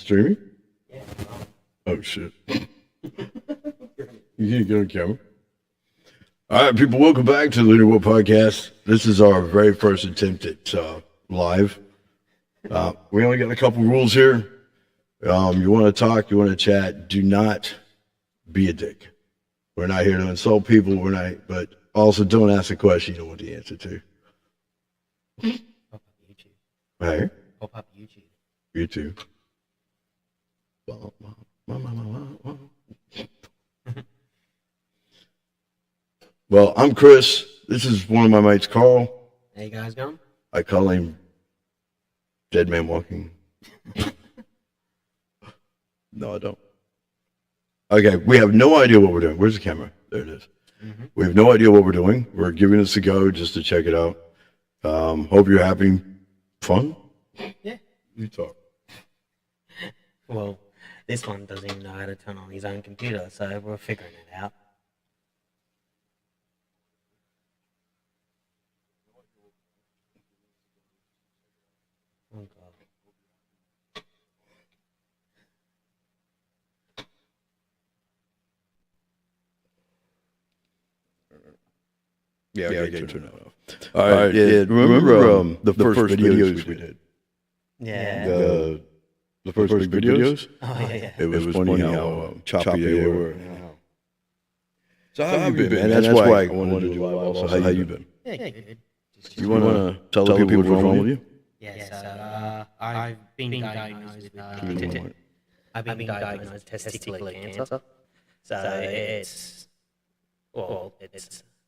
streaming? Yeah. Oh, shit. You can't get on camera. All right, people, welcome back to the Leader World Podcast. This is our very first attempt at live. We only got a couple rules here. You want to talk, you want to chat, do not be a dick. We're not here to insult people, but also don't ask a question you don't want the answer to. Pop up YouTube. Hey? Pop up YouTube. YouTube. Well, I'm Chris. This is one of my mates, Carl. How you guys going? I call him Dead Man Walking. No, I don't. Okay, we have no idea what we're doing. Where's the camera? There it is. Mm-hmm. We have no idea what we're doing. We're giving this a go just to check it out. Hope you're having fun. Yeah. You talk. Well, this one doesn't even know how to turn on his own computer, so we're figuring it out. Oh, God. Yeah, okay, turn it off. All right, yeah, remember the first videos we did? Yeah. The first big videos? Oh, yeah. It was funny how choppy they were. So how have you been? And that's why I wanted to do live also. How you been? Yeah, good. You want to tell the people what's wrong with you? Yeah, so I've been diagnosed with testicular cancer. So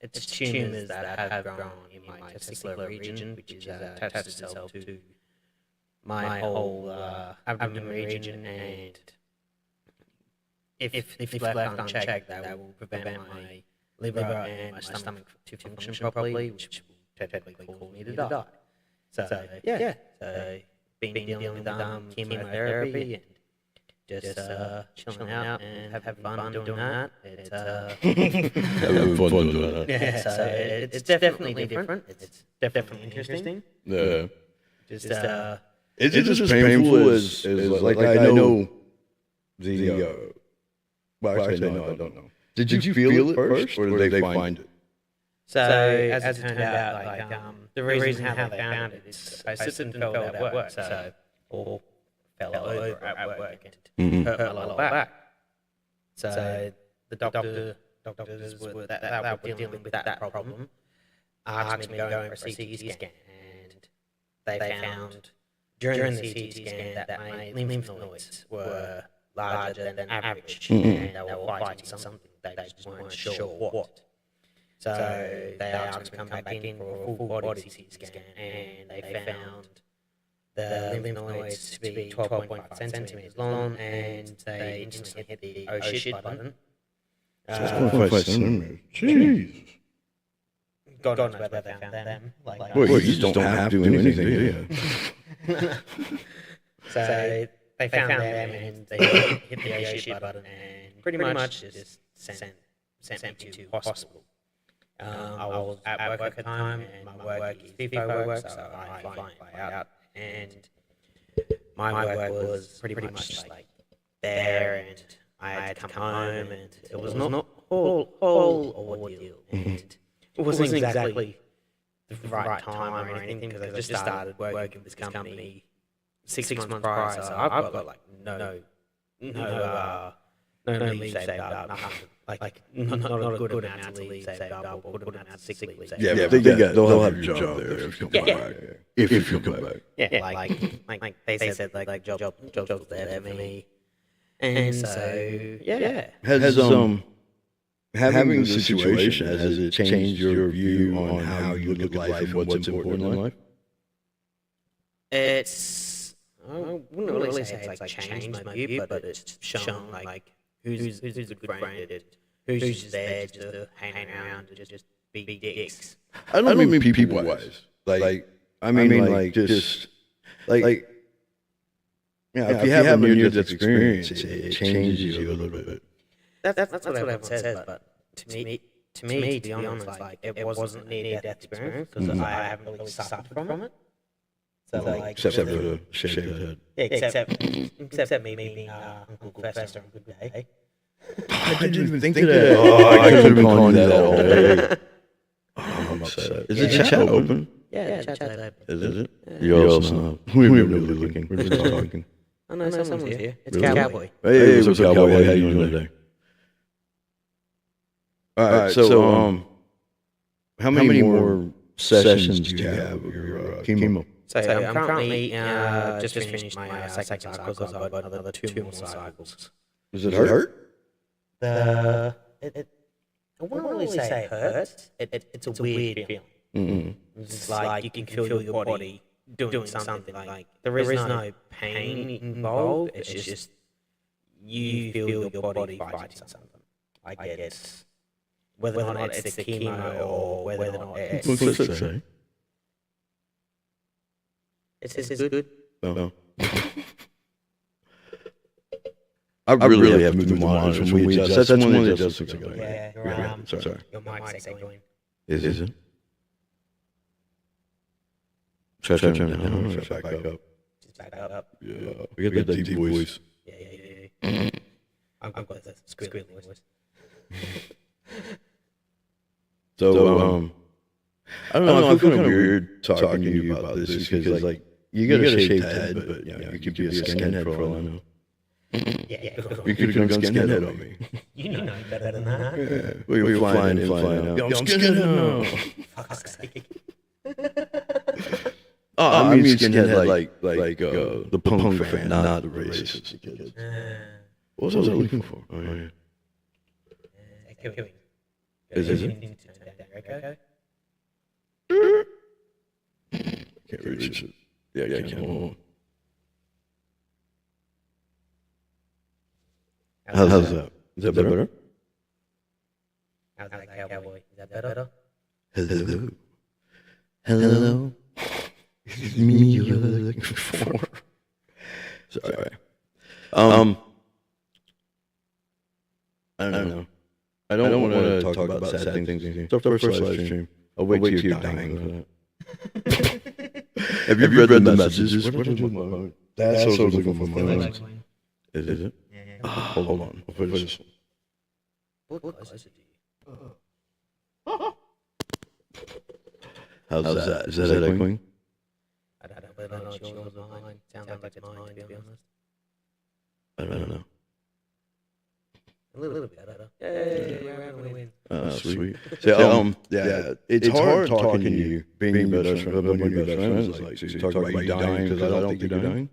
it's tumours that have grown in my testicular region, which is attached itself to my whole abdomen region, and if left unchecked, that will prevent my liver and my stomach to function properly, which will technically cause me to die. So been dealing with chemotherapy and just chilling out and having fun doing that. It's Having fun doing that. yeah, so it's definitely different. It's definitely interesting. Yeah. Just Is it just painful as like I know the well, actually, no, I don't know. Did you feel it first, or did they find it? So as it turned out, the reason how they found it is I slipped and fell at work, or fell over at work and hurt my lower back. So the doctors that were dealing with that problem asked me to go in for a CT scan, and they found during the CT scan that my lymph nodes were larger than average, and they were fighting something. They just weren't sure what. So they asked me to come back in for a full body CT scan, and they found the lymph nodes to be 12.5 centimeters long, and they instantly hit the oh shit button. 12.5 centimeters. Jeez. God knows where they found them. Well, you just don't have to do anything, do you? So they found them, and they hit the oh shit button, and pretty much just sent me to hospital. I was at work at the time, and my work is FIFO work, so I fly out, and my work was pretty much like there, and I had to come home, and it was not whole ordeal, and it wasn't exactly the right time or anything, because I just started working with this company 6 months prior, so I've got like no leave saved up, nothing. Like not a good amount of leave saved up, or good amount of sick leave saved up. Yeah, they'll have your job there if you come back. If you come back. Yeah, like they said like job's there for me, and so yeah. Has having the situation, has it changed your view on how you look at life and what's important in life? It's, I wouldn't really say it's like changed my view, but it's shown like who's a good friend, who's just there just to hang around and just be dicks. I don't mean people wise. I mean just if you have a near-death experience, it changes you a little bit. That's what everyone says, but to me, to be honest, like it wasn't a near-death experience, because I haven't really suffered from it. So like, Except for the shaved head. yeah, except me being Uncle Fester on a good day. I didn't even think of that. Oh, I could have been calling you that all day. I'm upset. Is the chat open? Yeah, chat's open. Is it? You're also not. We're really looking. We're just talking. Oh no, someone's here. It's Really? Cowboy. Hey, what's up, Cowboy? How you doing today? All right, so how many more sessions do you have of your chemo? So I'm currently just finished my second cycle. I've got another two more cycles. Does it hurt? I wouldn't really say it hurts. It's a weird feeling. Mm-hmm. It's like you can feel your body doing something. Like there is no pain involved. It's just you feel your body fighting something. Like it's whether or not it's the chemo or whether or not it's it's good. No. I really have moved the monitors when we adjust. That's one of the adjustments I got. Yeah, Sorry. your mic's echoing. Is it? Try to turn it down or back up? Just back up. Yeah. We got that deep voice. Yeah. I've got the squealy voice. So, I don't know. I feel kind of weird talking to you about this because, like, you got a shaved head, but you know, you could be a skinhead for all I know. Yeah. You could have gone skinhead on me. You know better than that. Yeah. We were flying in, flying out. Yo, I'm skinhead now. Fuck's sake. Oh, I mean skinhead like the punk fan, not the racist. What was I looking for? Oh, yeah. Echoing. Is it? Echo? Can't reach it. Yeah, I can't. How's that? Is that better? How's that, Cowboy? Is that better? Hello. Hello. This is me you're looking for. Sorry. I don't know. I don't want to talk about sad things. It's our first live stream. I'll wait till you're dying for that. Have you read the messages? What did you That's what I was looking for. Is it? Yeah. Hold on. I'll put this one. Look closer to you. How's that? Is that echoing? I don't know, but I know it's yours or mine. Sounds like it's mine, to be honest. I don't know. A little bit better. Yay, we're gonna win. Oh, sweet. So, yeah, it's hard talking to you, being your best friend, when your best friend is like, so you talk about you dying because I don't think you're dying?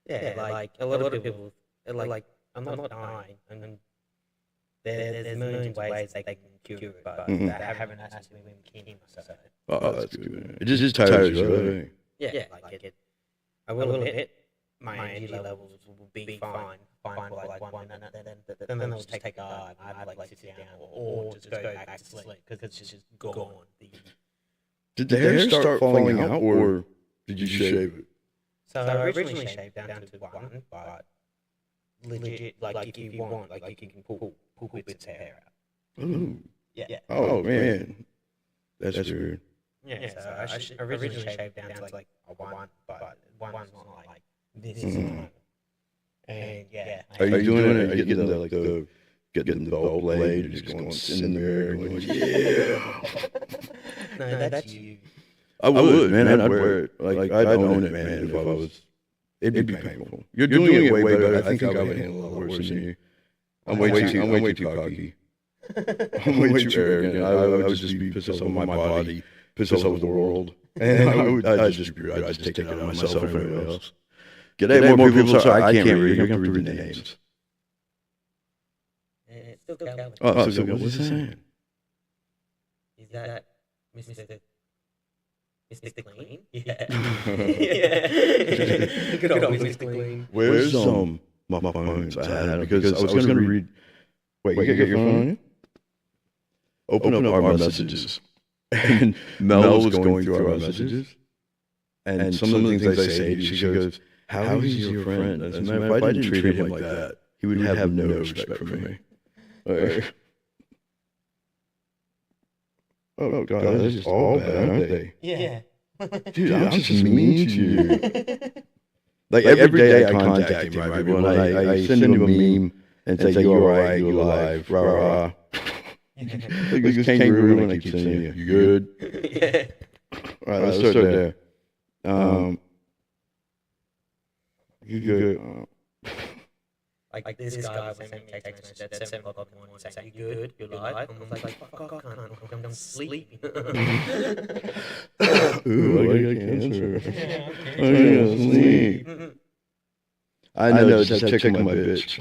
Yeah, like a lot of people, like, I'm not dying, and then there's millions of ways they can cure it, but they haven't actually been chemo, so. Oh, that's good, man. It just tires you, right? Yeah, like it. I will admit, my energy levels will be fine for like 1 minute, then they'll just take a dive. I'd like sit down or just go back to sleep because it's just gone. Did the hair start falling out, or did you shave it? So I originally shaved down to 1, but legit, like if you want, like you can pull bits of hair out. Ooh. Yeah. Oh man, that's weird. Yeah, so I originally shaved down to like a 1, but 1's not like this is normal. And yeah. Are you doing it? Are you getting the ball blade, or just going in the mirror and going, yeah? No, that's you. I would, man. I'd wear it. Like I'd own it, man. If I was, it'd be painful. You're doing it way better. I think I would handle it a lot worse than you. I'm way too cocky. I'm way too arrogant. I would just be pissed off with my body, pissed off with the world, and I'd just take it out on myself and everybody else. G'day, more people. Sorry, I can't read. You're gonna have to read the names. It's still Calvin. Oh, so what's it saying? Is that Mr. Clean? Yeah. Yeah. Good old Mr. Clean. Where's my phones? I had them because I was going to read. Wait, you got your phone on you? Open up our messages. And Mel was going through our messages. And some of the things I say, she goes, how is he your friend? As a matter of fact, if I didn't treat him like that, he would have no respect for me. Oh, God, they're just all bad, aren't they? Yeah. Dude, I'm just mean to you. Like every day I contact him, right? People, and I send him a meme and say, you all right, you alive, rah, rah. Like this kangaroo when I keep sending you. You good? Yeah. All right, let's start there. You good? Like this guy sent me a text message at 7 o'clock in the morning saying, you good? You're alive? And I was like, fuck off, I'm sleeping. Ooh, I got cancer. I gotta sleep. I know, just have to check on my bitch.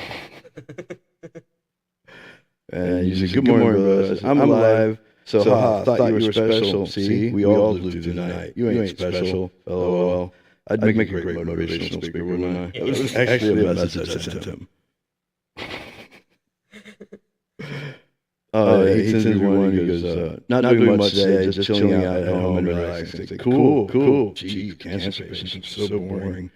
And you said, good morning, brother. I said, I'm alive. So, thought you were special. See, we all live through the night. You ain't special. LOL. I'd make a great motivational speaker, wouldn't I? That was actually a message I sent him. He sends me one, he goes, not doing much today, just chilling out at home and relaxing. I say, cool. Gee, cancer patients are so boring.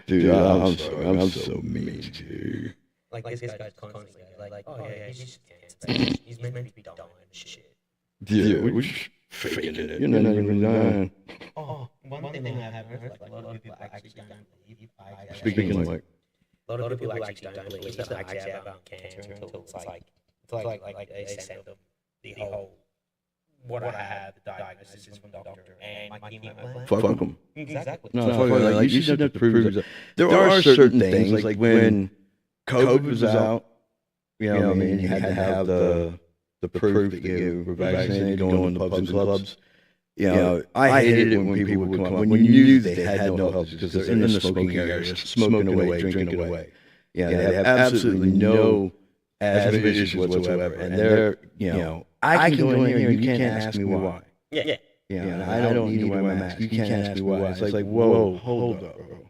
Dude, I'm sorry, I'm so mean to you. Like this guy's constantly like, oh yeah, he's just cancer. He's meant to be dying and shit. Yeah, we're just faking it. You're not even dying. Oh, one thing I have heard, like a lot of people actually don't believe. Speaking like, A lot of people actually don't believe that I actually have cancer until it's like they send them the whole what I have, the diagnosis from the doctor and my chemo plan. fuck them. Exactly. No, fuck them. Like, you should have to prove that. There are certain things, like when COVID was out, you know what I mean, you had to have the proof that you were vaccinated, going to pubs and clubs. You know, I hated it when people would come up, when you knew they had no health, because they're in the smoking areas, smoking away, drinking away. Yeah, they have absolutely no asthma issues whatsoever. And they're, you know, I can go in here and you can't ask me why. Yeah. Yeah, and I don't need to wear my mask. You can't ask me why. It's like, whoa, hold up, bro.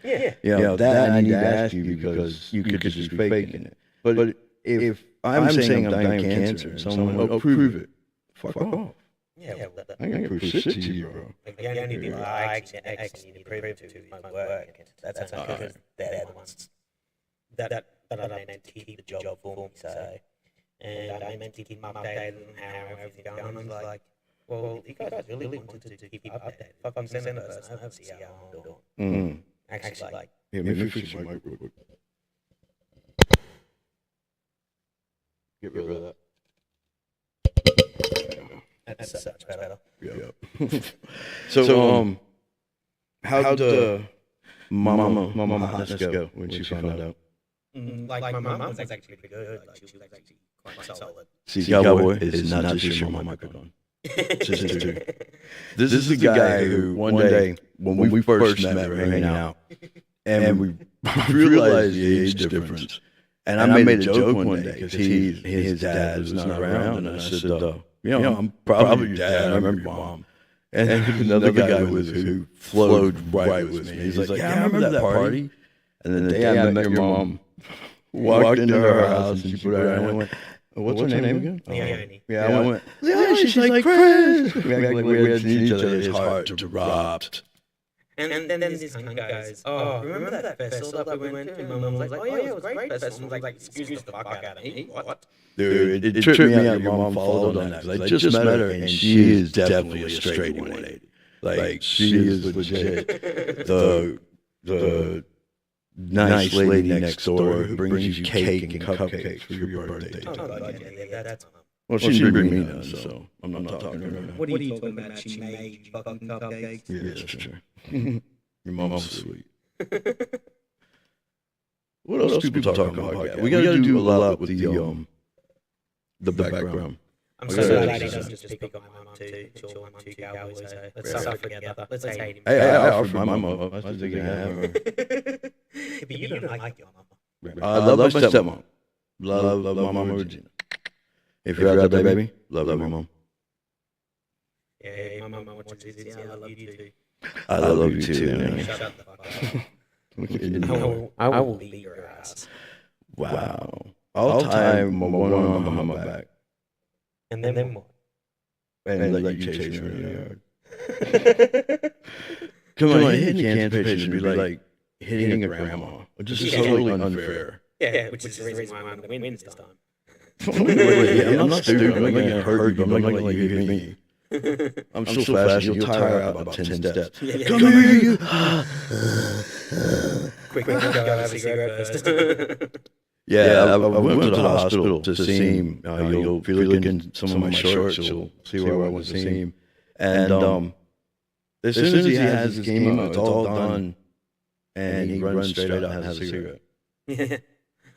Yeah. You know, that I need to ask you because you could just be faking it. But if I'm saying I'm dying of cancer and someone, oh, prove it. Fuck off. Yeah, well, I ain't gonna prove shit to you, bro. like the only people I actually need to prove it to is my work. That's because they're the ones that are meant to keep the job for me. So, and I'm meant to keep updated on how everything's going on. I was like, well, you guys really wanted to keep updated. Fucking send it first and see how I'm doing. Actually, like, Yeah, maybe fix your mic real quick. Get rid of that. that's such better. Yeah. So, how'd Mama Hotness go when she found out? Like my mum was actually pretty good. Like she was actually quite solid. See, Cowboy is not just your microphone. Just two. This is the guy who one day when we first met, we were hanging out, and we realized the age difference. And I made a joke one day because his dad was not around, and I said, you know, I'm probably your dad. I remember your mom. And another guy with who flowed right with me. He's like, yeah, I remember that party. And then the day I met your mom, walked into her house and she put her hand. I went, what's her name again? Leonie. Yeah, I went, Leonie, she's like Chris. We acted like we had seen each other. His heart dropped. And then this cunt goes, oh, remember that festival that we went to? And Mum was like, oh yeah, it was a great festival. I was like, excuse the fuck out of me. What? Dude, it tripped me out. Your mom followed on that. I just met her, and she is definitely a straight 180. Like, she is legit the nice lady next door who brings you cake and cupcakes for your birthday. Oh, God, yeah, that's Mum. Well, she didn't bring me none, so I'm not talking to her now. What are you talking about? She made you fucking cupcakes? Yeah, that's true. Your mom's sweet. What else do people talk about? We got to do a lot with the background. I'm so glad he doesn't just pick on my mum too. It's all mum too cowboys, so let's suffer together. Let's hate him. Hey, I offered my mom up. I was thinking I have her. But you don't like your mum. I love my stepmom. Love my mama Regina. If you're out there, baby, love my mom. Yeah, my mum watches this. Yeah, I love you too. I love you too. Shut the fuck up. I will beat your ass. Wow. I'll tie one arm behind my back. And then what? And let you chase me in the yard. Come on, hitting cancer patients would be like hitting a grandma. Which is totally unfair. Yeah, which is the reason why I'm going to win this time. Wait, I'm not stupid. I'm not going to hurt you, but I'm not going to let you hit me. I'm so fast, you'll tire out about 10 steps. Yeah. Come here, you. Quick, go have a cigarette first. Yeah, I went to the hospital to see him. If you look in some of my shorts, you'll see where I went to see him. And as soon as he has his chemo, it's all done, and he runs straight out and has a cigarette. Yeah.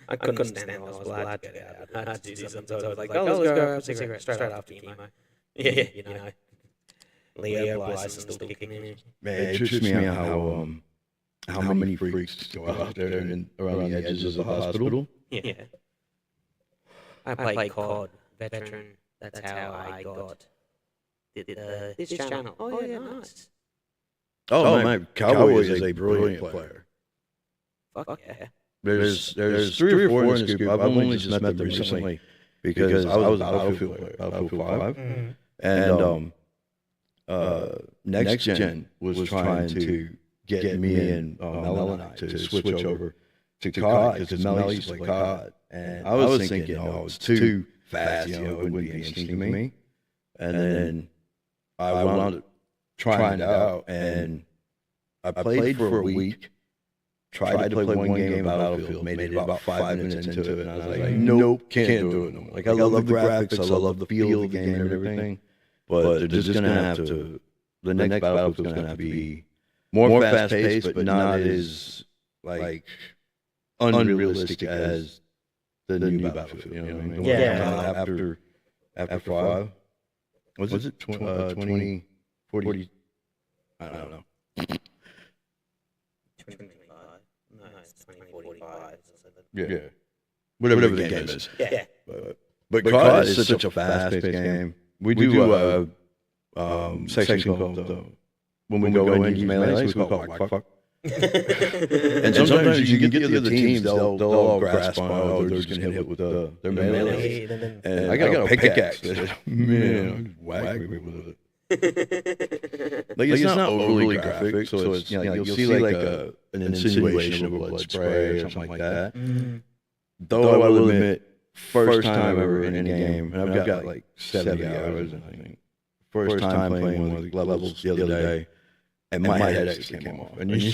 I couldn't stand it. I was glad to get out. I had to do something. So I was like, oh, let's go have a cigarette straight after chemo. Yeah, you know. Leo license still kicking in. Man, it trips me out how many freaks go out there and around the edges of the hospital. Yeah. I played COD, veteran. That's how I got this channel. Oh, yeah, nice. Oh, my Cowboy is a brilliant player. Fuck yeah. There's 3 or 4 in this group. I've only just met them recently because I was a Battlefield player, Battlefield 5. Mm-hmm. And Next Gen was trying to get me and Mel and I to switch over to COD because Mel used to play COD. And I was thinking, oh, it's too fast, it wouldn't be interesting to me. And then I wound up trying it out, and I played for a week. Tried to play one game of Battlefield, made it about 5 minutes into it, and I was like, nope, can't do it no more. Like, I love the graphics, I love the feel of the game and everything, but they're just gonna have to, the next Battlefield's gonna have to be more fast-paced, but not as, like, unrealistic as the new Battlefield, you know what I mean? Yeah. After 5, was it 20, 40, I don't know. 2025. No, it's 2045. Yeah. Whatever the game is. Yeah. But COD is such a fast-paced game. We do section called, when we go into melee, we call it whack fuck. And sometimes you can get the other teams, they'll all grasp on, oh, they're just going to hit with their melee. And I got a pickaxe that, man, whack me with it. Like, it's not overly graphic, so it's, you'll see like an insinuation of a blood spray or something like that. Though I will admit, first time ever in a game, and I've got like 70 hours, I think. First time playing one of the levels the other day, and my head actually came off. And you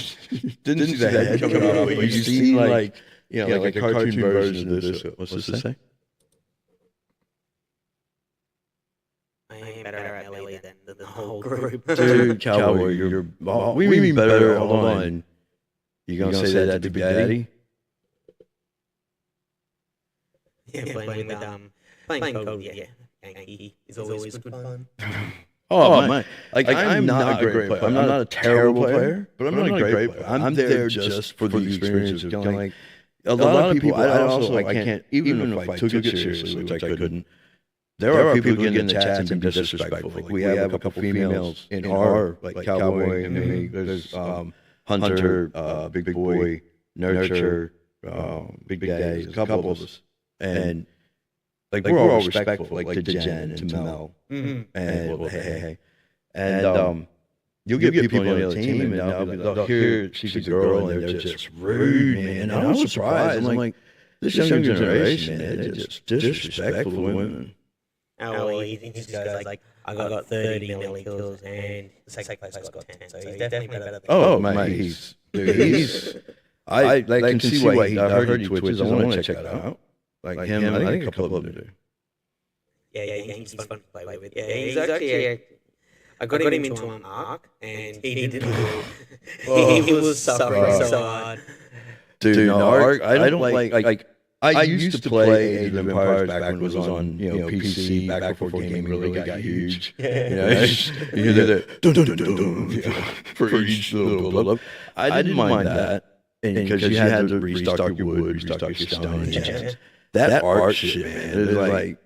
didn't see the head coming off, but you see like, like a cartoon version of this. What's this to say? I ain't better at melee than the whole group. Dude, Cowboy, you're. We mean better. Hold on. You gonna say that to Big Daddy? Yeah, playing code, yeah. Yankee is always good fun. Oh, man. Like, I'm not a great player. I'm not a terrible player, but I'm not a great player. I'm there just for the experience of killing. Like, a lot of people, I can't, even if I took it seriously, which I couldn't, there are people who get in the chats and be disrespectful. Like, we have a couple females in our, like, Cowboy and me. There's Hunter, Big Boy, Nurture, Big Daddy, a couple of us. And like, we're all respectful, like to Jen and to Mel, and hey, and you'll get people on the other team, and they'll hear she's a girl, and they're just rude, man. And I was surprised. I'm like, this younger generation, man, they're just disrespectful to women. Oh, well, he thinks this guy's like, I got 30 melee kills, and the second place got 10, so he's definitely better than Oh, man, he's I can see why I heard he twitches. I want to check that out. Like him, I think a couple of them do. Yeah, he's fun to play with. Yeah, he's actually. I got him into an arc, and he didn't. He was suffering so hard. Dude, no, arc. I don't like. I used to play Age of Empires back when it was on, PC, back before gaming really got huge. You hear that dun dun dun dun for each little build-up. I didn't mind that, because you had to restock your wood, restock your stone and chance. That art shit, man, it's like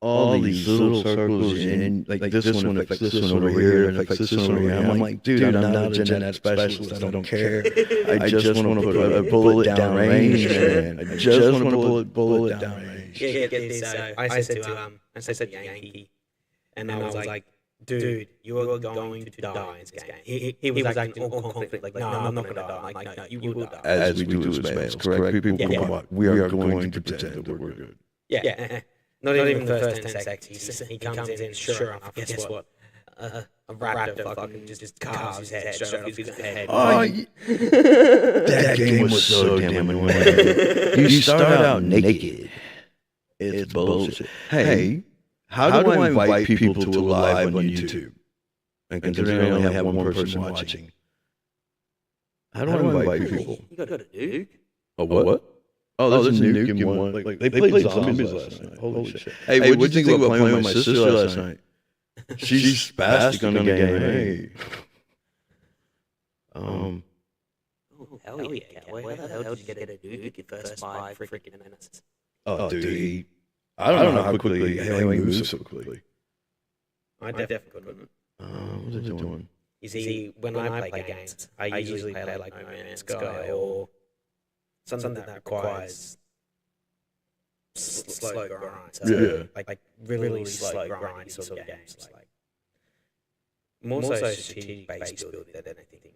all these little circles, and like this one affects this one over here, and affects this one over here. I'm like, dude, I'm not a genetic specialist. I don't care. I just want to put a bullet down range, man. I just want to put a bullet down range. Yeah, get this. I said to Yankee, and I was like, dude, you are going to die in this game. He was like all conflict, like, no, I'm not going to die. I'm like, no, you will die. As we do as males, correct? People, we are going to pretend that we're good. Yeah. Not even the first 10 seconds. He comes in, sure enough, guess what? A raptor fucking just carves his head straight off his head. Oh, that game was so damn annoying. You start out naked. It's bullshit. Hey, how do I invite people to a live on YouTube? And considering I only have one person watching, how do I invite people? You got a nuke? A what? Oh, there's a nuke in one. Like, they played zombies last night. Holy shit. Hey, what'd you think about playing with my sister last night? She's spastic on the game. Hey. Oh, hell yeah, Cowboy. How the hell did you get a nuke in the first 5 freaking minutes? Oh, dude. I don't know how quickly he moves so quickly. I definitely couldn't. What's it doing? You see, when I play games, I usually play like No Man's Sky or something that requires slow grind. So Yeah. Like really slow grind sort of games. Like more so strategic based building than anything.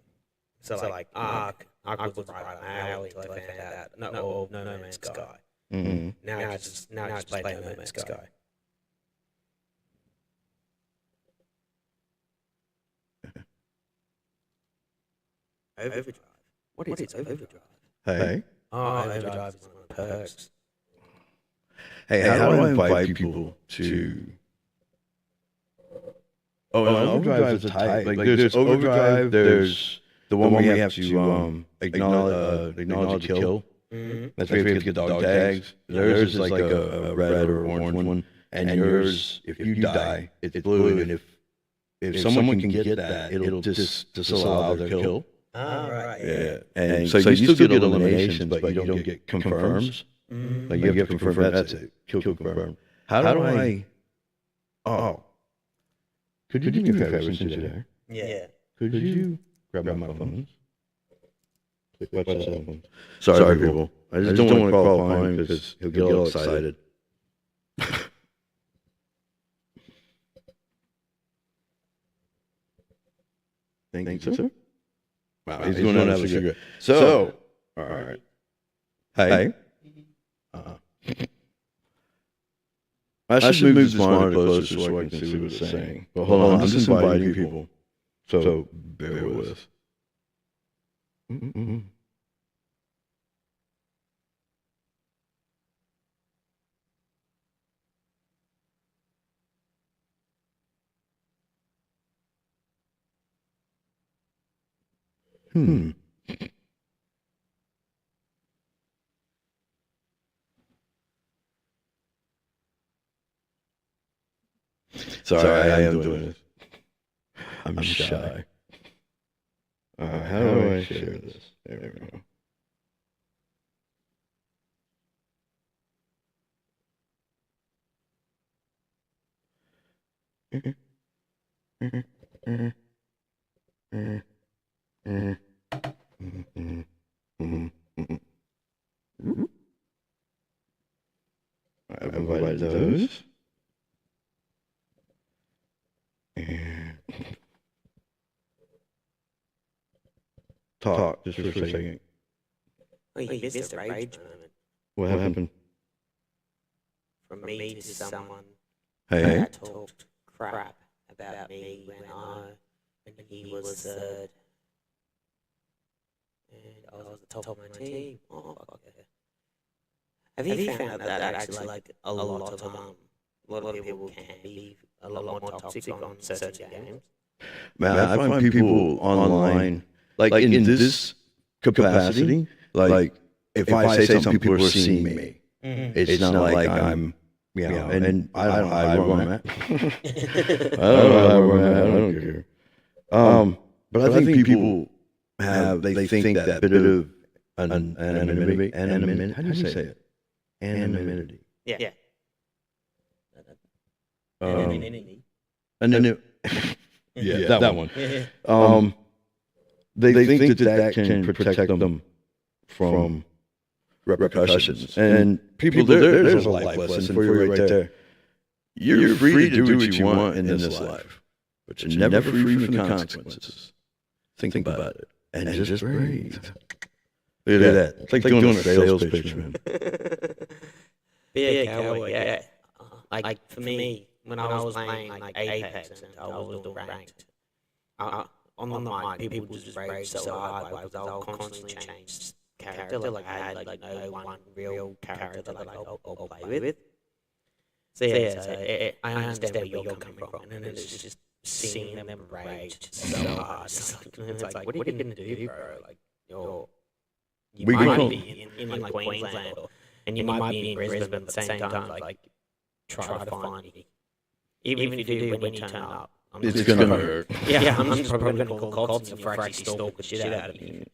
So like Ark was right up my alley till I found out. No Man's Sky. Mm-hmm. Now I just play No Man's Sky. Overdrive. What is Overdrive? Hey. Overdrive is one of the perks. Hey, how do I invite people to... Oh, and Overdrive is a type. Like, there's Overdrive, there's the one where you have to acknowledge a kill. Mm-hmm. That's where you have to get dog tags. Theirs is like a red or orange one. And yours, if you die, it's blue. And if someone can get that, it'll just disallow their kill. Right. Yeah. And so you still get eliminations, but you don't get confirms. Mm-hmm. Like you have to confirm that's it. Kill confirm. How do I... Oh. Could you do me a favor since you're there? Yeah. Could you grab my phone? Watch that phone. Sorry, people. I just don't want to call upon him because he'll get all excited. Thank you, sir. Wow, he's going to have a cigarette. So, all right. Hey. I should move this monitor closer so I can see what it's saying. But hold on, I'm just inviting people. So bear with us. Mm-hmm. Sorry, I am doing this. I'm shy. All right, how do I share this? There we go. I've invited those. And talk just for a second. Oh, you missed a rage moment. What happened? From me to someone Hey. that talked crap about me when he was third. And I was at the top of my team. Oh, fuck yeah. Have you found that actually, like, a lot of people can be a lot more toxic on certain games? Man, I find people online, like in this capacity, like if I say something, people are seeing me. Mm-hmm. It's not like I'm, you know, and I don't hide where I'm at. I don't care. But I think people they think that bit of anonymity, how do you say it? Anonymity. Yeah. Yeah, that one. They think that can protect them from repercussions. And people, there's a life lesson for you right there. You're free to do what you want in this life, but you're never free from the consequences. Think about it. And just breathe. Look at that. It's like doing a sales pitch, man. Yeah, Cowboy, yeah. like for me, when I was playing like Apex and I was doing ranked, on the mic, people would just rage so hard because I'll constantly change character. Like I had like no one real character that I'll play with. So yeah, I understand where you're coming from, and then it's just seeing them rage so hard. It's like, what are you gonna do, bro? Like you might be in like Queensland, and you might be in Brisbane at the same time. Like try to find me. Even if you do, when you turn up, It's gonna hurt. Yeah, I'm just probably gonna call the cops and actually stalk the shit out of you.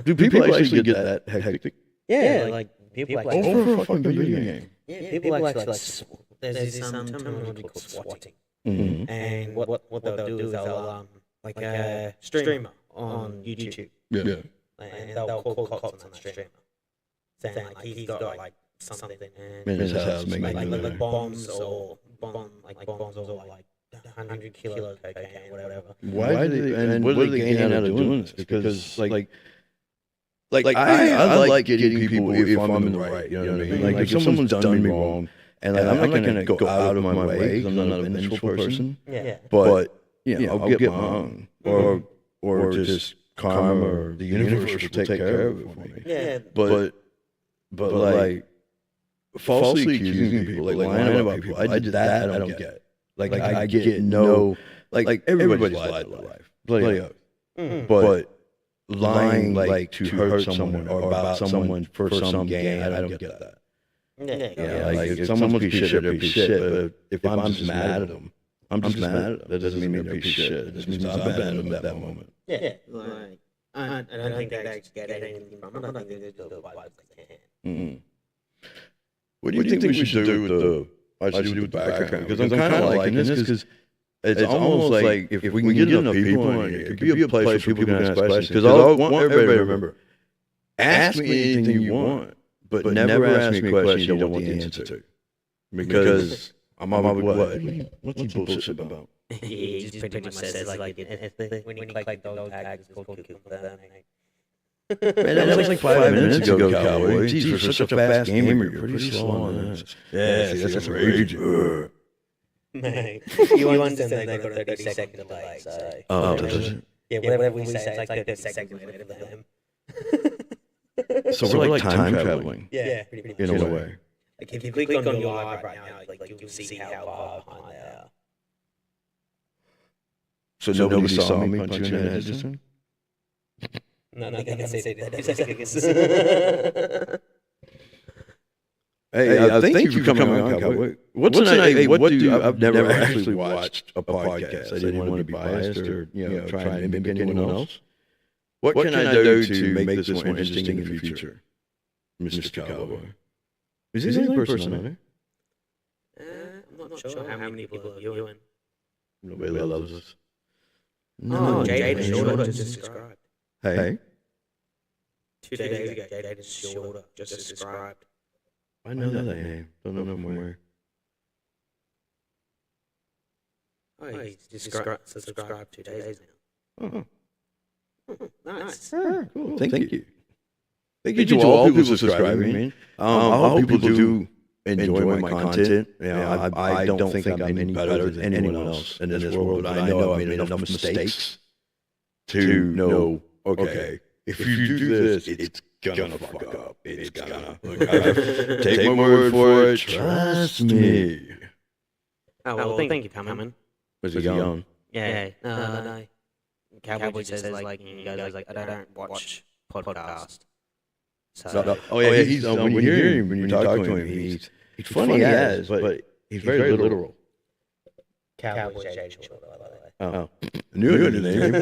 Do people actually get that hectic? Yeah, like people actually. Over a fucking video game. Yeah, people actually like. There's this terminology called swatting, and what they'll do is they'll like a streamer on YouTube, Yeah. and they'll call cops on that streamer, saying like he's got like something In his house, like bombs or bombs or like 100 kilos of cocaine, whatever. Why do they, and what are they gaining out of doing this? Because like I like getting people if I'm in the right. You know what I mean? Like if someone's done me wrong, and like, I'm not gonna go out of my way because I'm not a vengeful person. Yeah. But I'll get my own, or just karma or the universe will take care of it for me. Yeah. But like falsely accusing people, like lying about people, I did that. I don't get. Like I get no, like everybody's lied to life, bloody oath. But lying like to hurt someone or about someone for some gain, I don't get that. Yeah, like if someone's a piece of shit, they're a piece of shit. But if I'm just mad at them, I'm just mad at them. That doesn't mean they're a piece of shit. It just means I'm mad at them at that moment. Yeah. Like I don't think they get anything from it. I think they do it by what they can. What do you think we should do with the? I should do with the background because I'm kind of liking this because it's almost like if we can get enough people in here, it could be a place where people can ask questions. Because I want everybody to remember, ask me anything you want, but never ask me a question you don't want the answer to. Because I'm always what's he bullshit about? He just pretty much says like when you click those tags, it's called confirming. Man, that was like 5 minutes ago, Cowboy. Jeez, for such a fast gamer, you're pretty slow on that. Yeah, that's raging. Mate, you understand they got a 30-second delay, so... Oh, does it? Yeah, whatever we say, it's like 30 seconds later for them. So we're like time traveling. Yeah, pretty much. In a way. Like if you click on your live right now, like you'll see how far behind they are. So nobody saw me punch you in the head just then? No, they can see the 30 seconds. Hey, thank you for coming on, Cowboy. What's an idea? What do you? I've never actually watched a podcast. I didn't want to be biased or try and mimic anyone else. What can I do to make this more interesting in the future, Mr. Cowboy? Is there any person on there? I'm not sure how many people are viewing. Nobody loves us. No, Jaden Shorter just subscribed. Hey, 2 days ago, Jaden Shorter just subscribed. I know that name. Don't know from where. Oh, he's just subscribed 2 days now. Oh, Nice. cool. Thank you. Thank you to all people subscribing, man. I hope people do enjoy my content. I don't think I'm any better than anyone else in this world, but I know I've made enough mistakes to know, okay, if you do this, it's gonna fuck up. It's gonna. Take my word for it. Trust me. Oh, well, thank you for coming. Was he young? Yeah. No. Cowboy says like, he goes like, I don't watch podcast. So, Yeah. He's when you hear him, when you talk to him, he's funny as, but he's very literal. Cowboy Jaden Shorter, by the way. Oh, knew it in the name.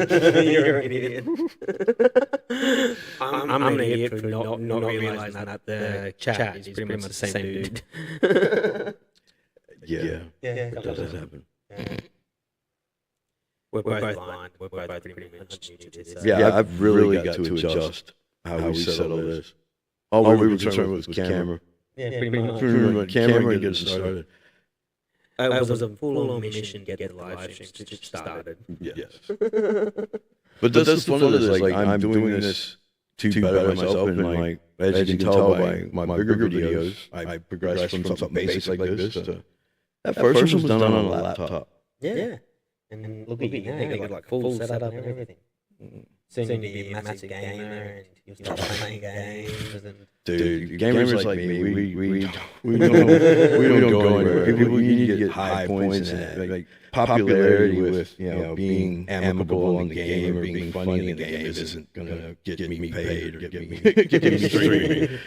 You're an idiot. I'm an idiot for not realizing that the chat is pretty much the same dude. Yeah, it does happen. We're both blind. We're both pretty much new to this. Yeah, I've really got to adjust how we settle this. All we were concerned with was camera. Yeah, pretty much. Camera and get us started. It was a full-on mission to get the live stream started. Yes. But that's the fun of this. Like, I'm doing this to better myself. And like, as you can tell by my bigger videos, I progressed from something basic like this to, that first one was done on a laptop. Yeah. And look at you now, you got like full setup and everything. Soon to be a massive gamer and you'll start playing games and... Dude, gamers like me, we don't go anywhere. People, you need to get high points in that. Like, popularity with, being amicable in the game or being funny in the game isn't going to get me paid or get me streaming.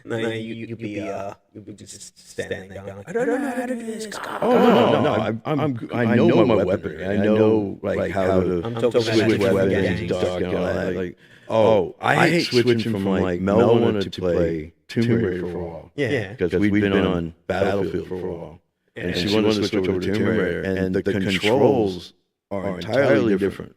No, you'll be just standing there going, I don't know how to do this. I know my weaponry. I know like how to switch weapons and stuff. Like, I hate switching from like Mel wanted to play Tomb Raider for a while. Yeah, because we've been on Battlefield for a while, and she wanted to switch over to Tomb Raider, and the controls are entirely different.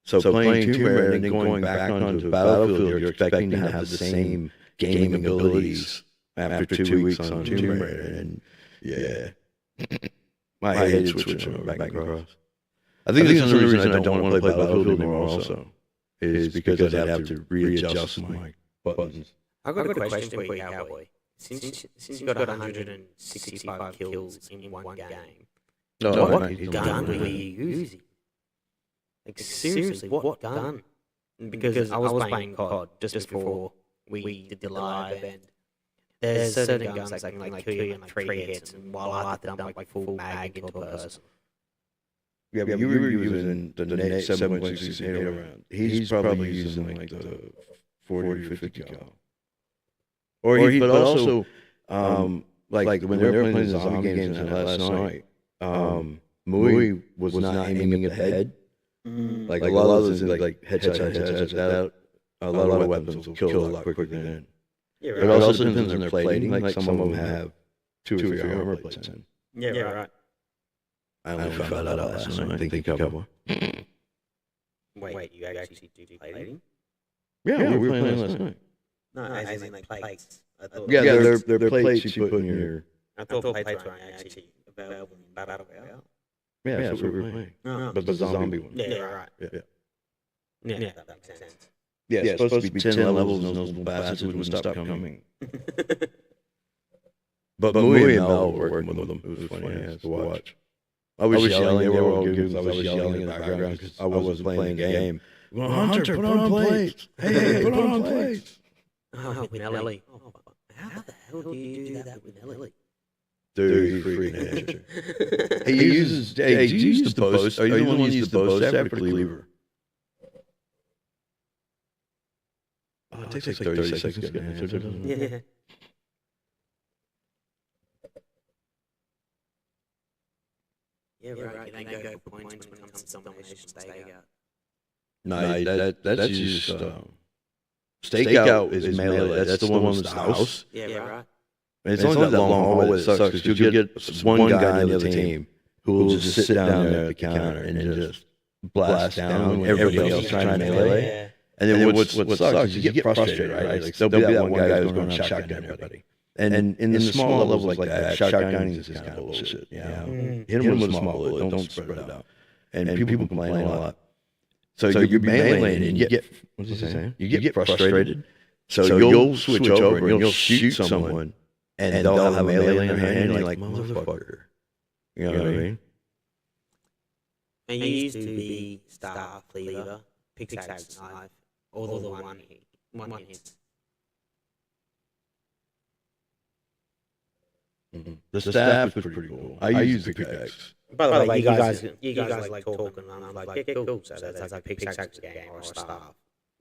So playing Tomb Raider and then going back onto Battlefield, you're expecting to have the same gaming abilities after 2 weeks on Tomb Raider, and I hated switching back and across. I think that's the reason I don't want to play Battlefield anymore also, is because I'd have to readjust my buttons. I've got a question for you, Cowboy. Since you got 165 kills in one game, what gun were you using? Like, seriously, what gun? Because I was playing COD just before we did the live, and there's certain guns that can like kill you in like 3 hits, and while I had to dump like full mag into a person. Yeah, but you were using the Nate 7.68 round. He's probably using like the 40 or 50 cal. But also, like when they were playing the zombie games last night, Mui was not aiming at the head. Like a lot of those like headshots, a lot of weapons will kill a lot quicker than. Yeah, right. It also depends on their plating. Like some of them have 2 or 3 armor plates in. Yeah, right. I only found that out last night. Thank you, Cowboy. Wait, you actually do plating? Yeah, we were playing last night. No, as in like plates. Yeah, they're plates you put in your... I thought plates were actually available in Battle Royale. Yeah, that's what we were playing. No. But the zombie one. Yeah, right. Yeah, that makes sense. Yeah, it's supposed to be 10 levels and those little bastards wouldn't stop coming. But Mui and Mel were working with them. It was funny to watch. I was yelling, they were all goons. I was yelling in the background because I wasn't playing the game. Hunter, put on plates! Hey, put on plates! Oh, with Ellie. How the hell do you do that with Ellie? Dude, he's freaking nature. He uses... Hey, do you use the bow? Are you the one who uses the bow staff or the cleaver? It takes like 30 seconds to get an answer, doesn't it? Yeah. Yeah, right. You don't go for points when it comes to domination stakeout. No, that's just... Stakeout is melee. That's the one with the house. Yeah, right. And it's only that long hallway that sucks because you'll get one guy on the other team who will just sit down there at the counter and just blast down when everybody else is trying to melee. Yeah. And then what sucks is you get frustrated, right? Like there'll be that one guy who's going around shotgunning everybody. And in the small levels like that, shotgunning is kind of bullshit. You know? Hit them with a small bullet, don't spread it out. And people complain a lot. So you're meleeing and you get, what's he saying? You get frustrated. So you'll switch over and you'll shoot someone and they'll have a melee in their hand and you're like, motherfucker. You know what I mean? I used to be staff, cleaver, pickaxe, knife, all the one hit. The staff was pretty cool. I use the pickaxe. By the way, you guys like talking, and I'm like, yeah, cool. So that's like pickaxe game or a staff.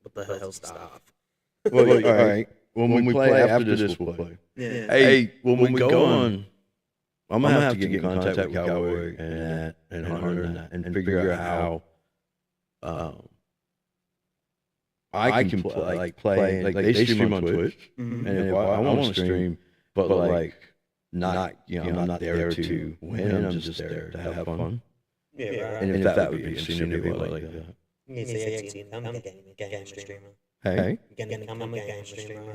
What the hell's staff? Well, all right. When we play after this, we'll play. Yeah. Hey, when we go on, I'm gonna have to get in contact with Cowboy and Hunter and figure out how I can play. Like they stream on Twitch, and if I want to stream, but like not I'm not there to win. I'm just there to have fun. Yeah, right. And if that would be interesting to be like that. You say actually become a game streamer. Hey, You're gonna become a game streamer.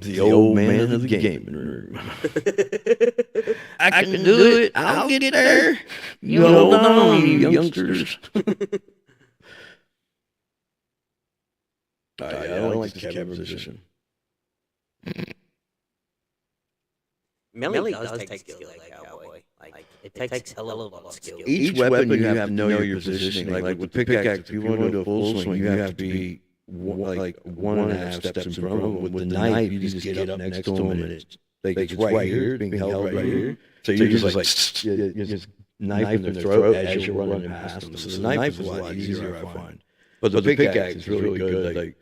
the old man of the gaming room. I can do it. I'll get there. You hold on, you youngsters. I don't like this Kevin position. Melee does take skill, like Cowboy. Like, it takes hell of a lot of skill. Each weapon you have to know your positioning. Like with pickaxe, if you want to do a full swing, you have to be like 1.5 steps in front of them. With the knife, you just get up next to them, and it's right here, being held right here. So you're just like you're just knifing their throat as you're running past them. So the knife is a lot easier, I find. But the pickaxe is really good. Like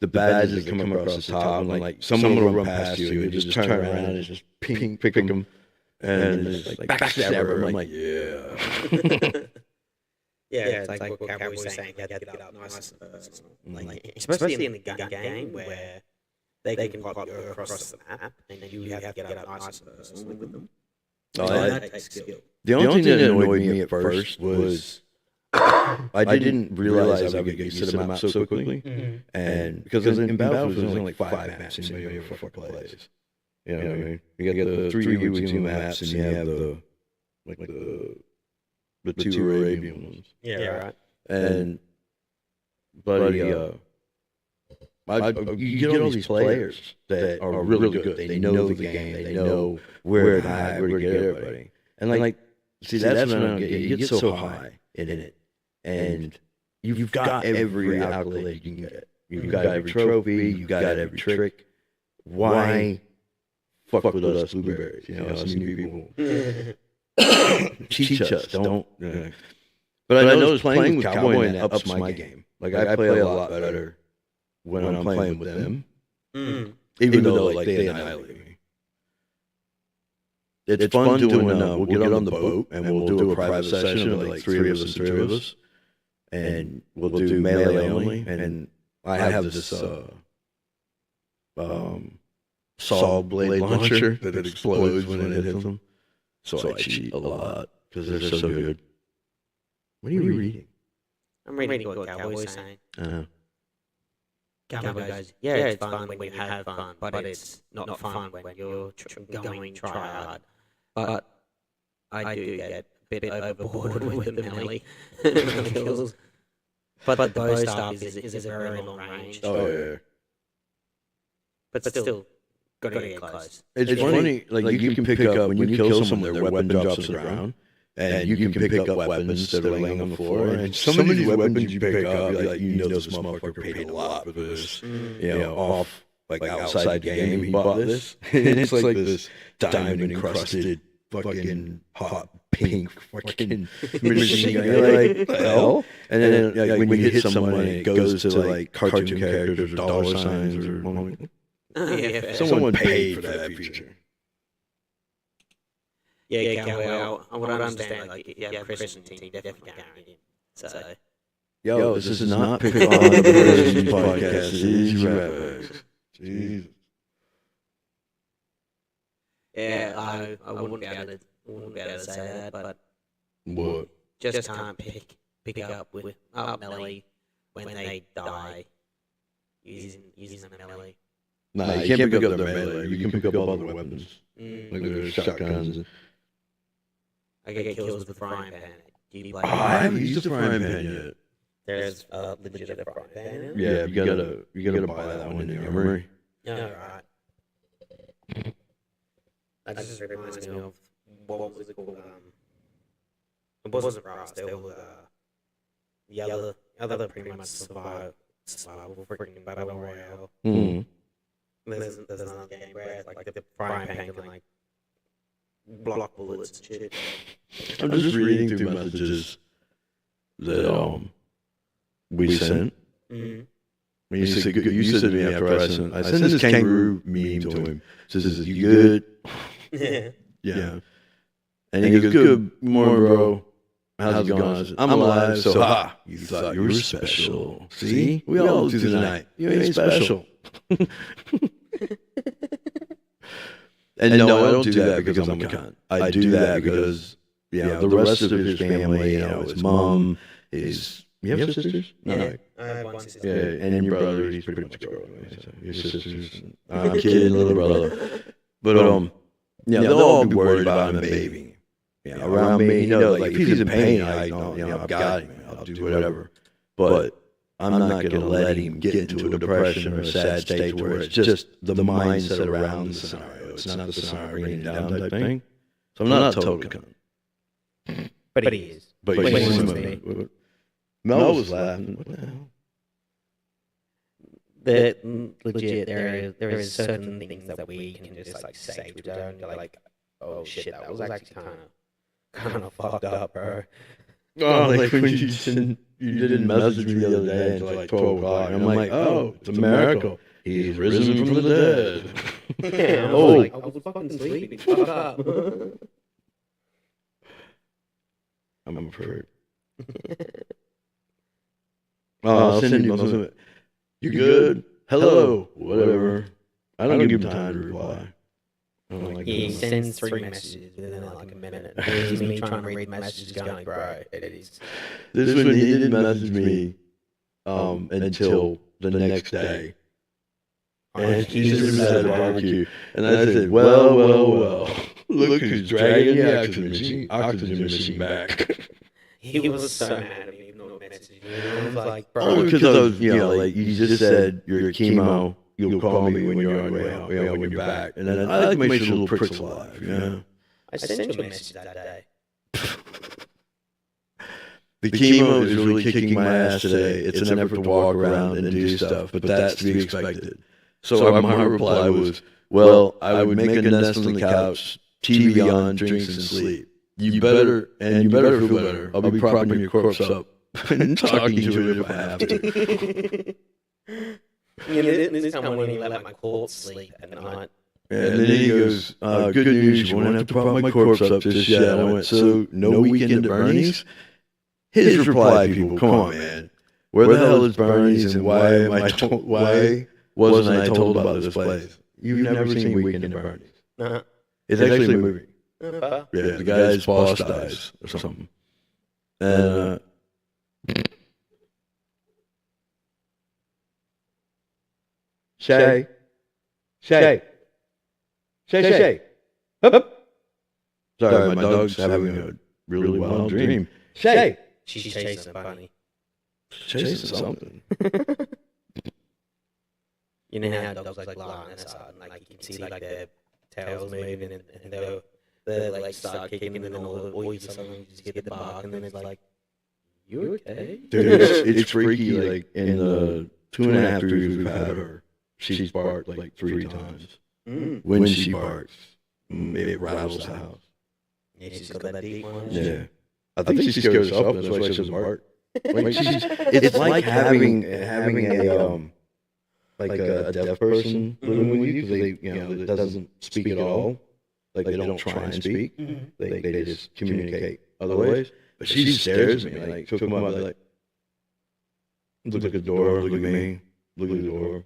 the badges that come across the top, and like someone will run past you, and you just turn around and just pick them, and just like backstabber. I'm like, yeah. Yeah, it's like what Cowboy's saying. You have to get up nice and personal. Like, especially in the gun game where they can pop you across the map, and you have to get up nice and personal with them. Oh, that takes skill. The only thing that annoyed me at first was I didn't realize I would get used to the map so quickly, and because in Battlefield there's only like 5 maps anybody ever fucking plays. You know what I mean? You got the 3 Iwo Jima maps, and you have the 2 Arabian ones. Yeah, right. And buddy, you get all these players that are really good. They know the game. They know where to hide, where to get everybody. And like, see, that's when I don't get. You get so high in it, and you've got every accolade you can get. You've got every trophy. You've got every trick. Why fuck with us blueberries? You know, us new people. Cheat us, don't. But I noticed playing with Cowboy and that ups my game. Like I play a lot better when I'm playing with them, even though like they annihilate me. It's fun doing. We'll get on the boat and we'll do a private session of like 3 of us, and we'll do melee only. And I have this saw blade launcher that it explodes when it hits them. So I cheat a lot because they're so good. What are you reading? I'm reading what Cowboy's saying. Cowboy goes, yeah, it's fun when you have fun, but it's not fun when you're going try hard. But I do get a bit overboard with the melee kills. But the bow staff is a very long range. Oh, yeah. But still, gotta get close. It's funny, like you can pick up, when you kill someone, their weapon drops to the ground, and you can pick up weapons that are laying on the floor, and some of these weapons you pick up, like, you know this motherfucker paid a lot for this, you know, off, like outside the game, he bought this, and it's like this diamond-encrusted, fucking hot pink fucking machine gun. You're like, what the hell? And then like, when you hit someone, and it goes to like cartoon characters or dollar signs or someone paid for that feature. Yeah, Cowboy, I would understand, like, yeah, Christian team definitely guaranteed. So, yo, this is not Pick On the Version podcast. This is Rap. Jesus. Yeah, I wouldn't be able to say that, but What? just can't pick up with melee when they die using the melee. Nah, you can't pick up their melee. You can pick up other weapons, like their shotguns. I get kills with the frying pan. Do you play? I haven't used the frying pan yet. There's a legit frying pan. Yeah, you gotta buy that one in the armory. No, right. That just reminds me of what was it called? It wasn't Rust. It was the other pretty much survival freaking battle royale. There's another game where it's like the frying pan can like block bullets and shit. I'm just reading through messages that we sent. You said to me after I sent this kangaroo meme to him. Says, "You good?" Yeah. And he goes, "Good morning, bro. How's it going?" I said, "I'm alive, so ha. You thought you were special. See? We all do tonight. You ain't special." And no, I don't do that because I'm a cunt. I do that because, the rest of his family, his mom, his... You have sisters? No. I have one sister. Yeah, and your brother, he's pretty much a girl. So your sisters, I'm kidding, little brother. But, they'll all be worried about him babying. Around me, like, if he's in pain, I've got him. I'll do whatever. But I'm not going to let him get into a depression or a sad state where it's just the mindset around the scenario. It's not the scenario bringing down type thing. So I'm not a total cunt. But he is. But Wait, you wait, see wait, me. Mel was laughing. What the hell? Legit, there is certain things that we can just like say to don't like, oh shit, that was actually kind of fucked up, bro. Oh, like when you didn't message me the other day until like 12 o'clock. And I'm like, oh, it's a miracle. He's risen from the dead. Yeah, I was like, I was fucking sleeping. Fuck up. I'm afraid. I'll send you. You good? Hello? Whatever. I don't give him time to reply. He sends 3 messages within like a minute. Here's me trying to read messages going, bro, it is. This one, he didn't message me until the next day. And he just had a barbecue. And I said, well. Look who's dragging the oxygen machine back. He was so mad at me, no message. I was like, bro. Oh, because I was, like you just said, you're chemo. You'll call me when you're on your way home, when you're back. And then I like to make sure little pricks alive, I sent you a message that day. The chemo is really kicking my ass today. It's an effort to walk around and do stuff, but that's to be expected. So my reply was, well, I would make a nest on the couch, TV on, drinks, and sleep. You better feel better. I'll be propping your corpse up and talking to it if I have to. This time when he let my corpse sleep at night. And then he goes, good news, you won't have to prop my corpse up just yet. I went, so no weekend at Bernie's? His reply, people, come on, man. Where the hell is Bernie's and why wasn't I told about this place? You've never seen Weekend at Bernie's. Uh-huh. It's actually a movie. Uh-huh. Yeah, the guy's boss dies or something. And Shay. Hup. Sorry, my dog's having a really wild dream. Shay. She's chasing a bunny. Chasing something. You know how dogs like lie on their side and like you can see like their tails moving and they're like start kicking and then all you suddenly just get the bark and then it's like, you okay? Dude, it's freaky. Like in the 2.5 years we've had her, she's barked like 3 times. When she barks, it rattles the house. Yeah, she's got that deep one. Yeah. I think she scares herself, that's why she doesn't bark. Like it's like having a deaf person living with you, because they that doesn't speak at all. Like they don't try and speak. They just communicate other ways. But she stares at me, like she'll come up like, look at the door, look at me, look at the door.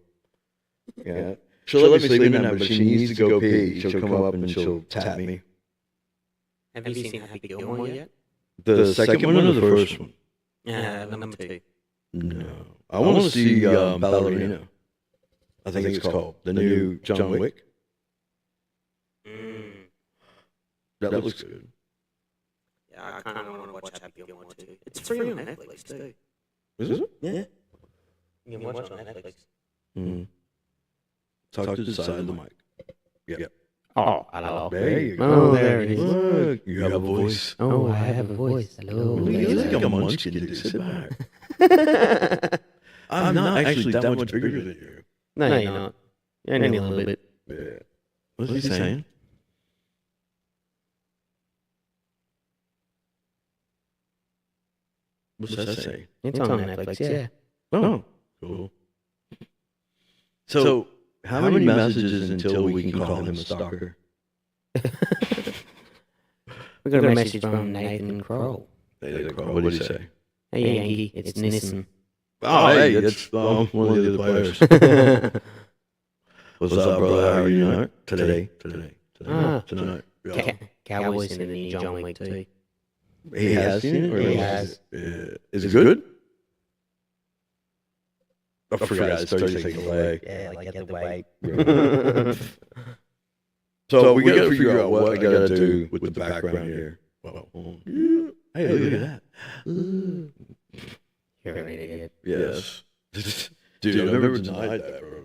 Yeah. She'll let me sleep in that, but she needs to go pee. She'll come up and she'll tap me. Have you seen Happy Gilmore yet? The second one or the first one? Yeah, number 2. No. I want to see Ballerina. I think it's called. The new John Wick. That looks good. Yeah, I kind of want to watch Happy Gilmore too. It's free on Netflix too. Is it? Yeah. You can watch it on Netflix. Talk to the side of the mic. Yeah. Oh, hello. There you go. Oh, there it is. Look, you have a voice. Oh, I have a voice. Hello. You're like a munchkin, dude. Sit back. I'm not actually that much bigger than you. No, you're not. You're only a little bit. Yeah. What's he saying? What's that say? It's on Netflix, yeah. Oh, cool. So, how many messages until we can call him a stalker? We got a message from Nathan Kroll. Nathan Kroll, what did he say? Hey, Yankee, it's Nissen. Oh, hey, that's one of the other players. What's up, brother? How are you tonight? Today. Tonight. Yeah. Cowboys in the new John Wick too. He has seen it? Or He has. Is it good? I forgot. It's 30 seconds away. Yeah, like get the way. So we got to figure out what I got to do with the background here. Well, hey, look at that. You're an idiot. Yes. Dude, I've never denied that, bro.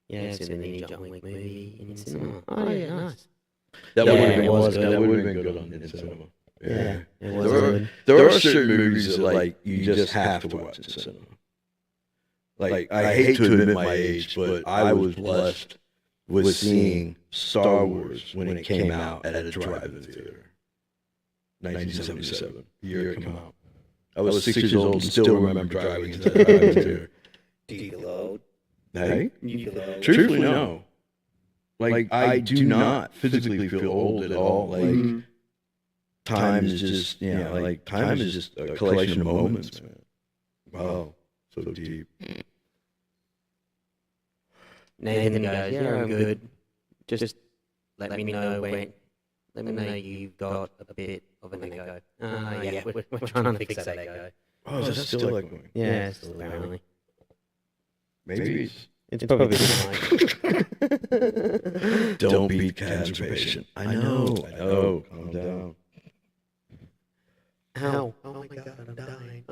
Yeah, I've seen the new John Wick movie in cinema. Oh, yeah, nice. That Yeah, would have been it was good. good. That would have been good on in cinema. Yeah, it was There are, good. there are certain movies that like you just have to watch in cinema. Like I hate to admit my age, but I was blessed with seeing Star Wars when it came out at a drive-in theater. 1977, the year it came out. I was 6 years old and still remember driving to that drive-in theater. Do you feel old? Hey, You feel old? truthfully, no. Like I do not physically feel old at all. Like time is just, like time is just a collection of moments, man. Wow, so deep. Nathan goes, yeah, I'm good. Just let me know when. Let me know you've got a bit of an ego. Yeah, we're trying to fix that ego. Oh, is that still like going? Yeah, it's still apparently. Maybe It's probably like. don't beat cancer patient. I know. Calm down. Ow. Oh my god, I'm dying.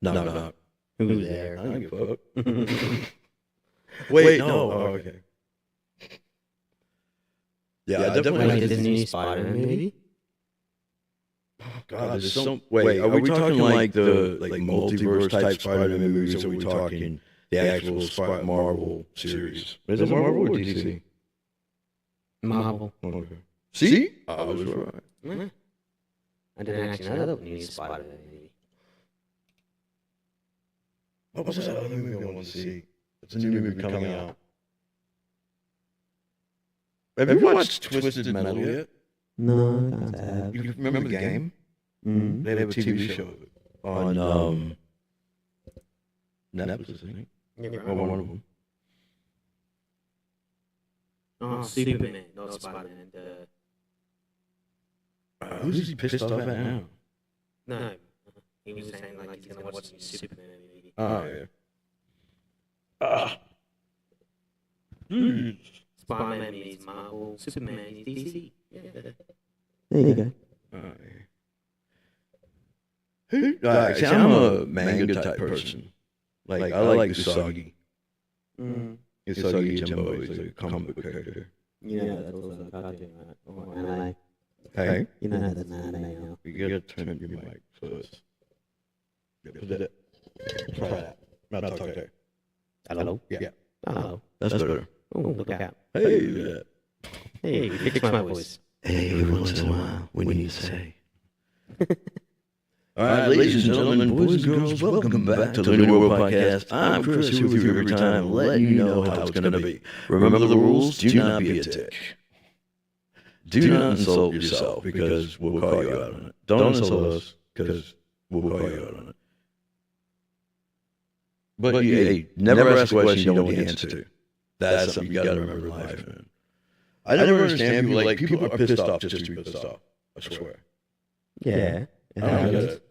No. Who's there? I don't give a fuck. Wait, no. Oh, okay. Yeah, I definitely. Wait, there's a new Spider-Man movie? God, there's some. Wait, are we talking like the multiverse type Spider-Man movies? Or are we talking the actual Marvel series? Is it Marvel or DC? Marvel. Okay. See, I was right. Yeah. I didn't actually know that new Spider-Man movie. What was that other movie I want to see? It's a new movie coming out. Have you watched Twisted Metal yet? No, I can't have. You remember the game? Mm. They have a TV show on Netflix, I think. Or one of them. Oh, Superman, not Spider-Man. Who's he pissed off at now? No, he was saying like he's gonna watch the Superman movie. Oh, yeah. Spider-Man is Marvel, Superman is DC. Yeah. There you go. See, I'm a manga type person. Like I like Usagi. Usagi Jimbo is a comic book character. You know that's also a cartoon, right? Or anime. Hey, You know that's an anime now. you gotta turn up your mic first. Try that. Not talk there. Hello? Yeah. Hello. That's better. Oh, look out. Hey, that. Hey, fix my voice. Hey, every once in a while, we need to say. All right, ladies and gentlemen, boys and girls, welcome back to the Lunar World Podcast. I'm Chris, here with you every time, letting you know how it's going to be. Remember the rules, do not be a dick. Do not insult yourself, because we'll call you out on it. Don't insult us, because we'll call you out on it. But hey, never ask a question you don't want the answer to. That's something you got to remember in life, man. I never understand people, like, people are pissed off just to be pissed off, I swear. Yeah. I don't get it.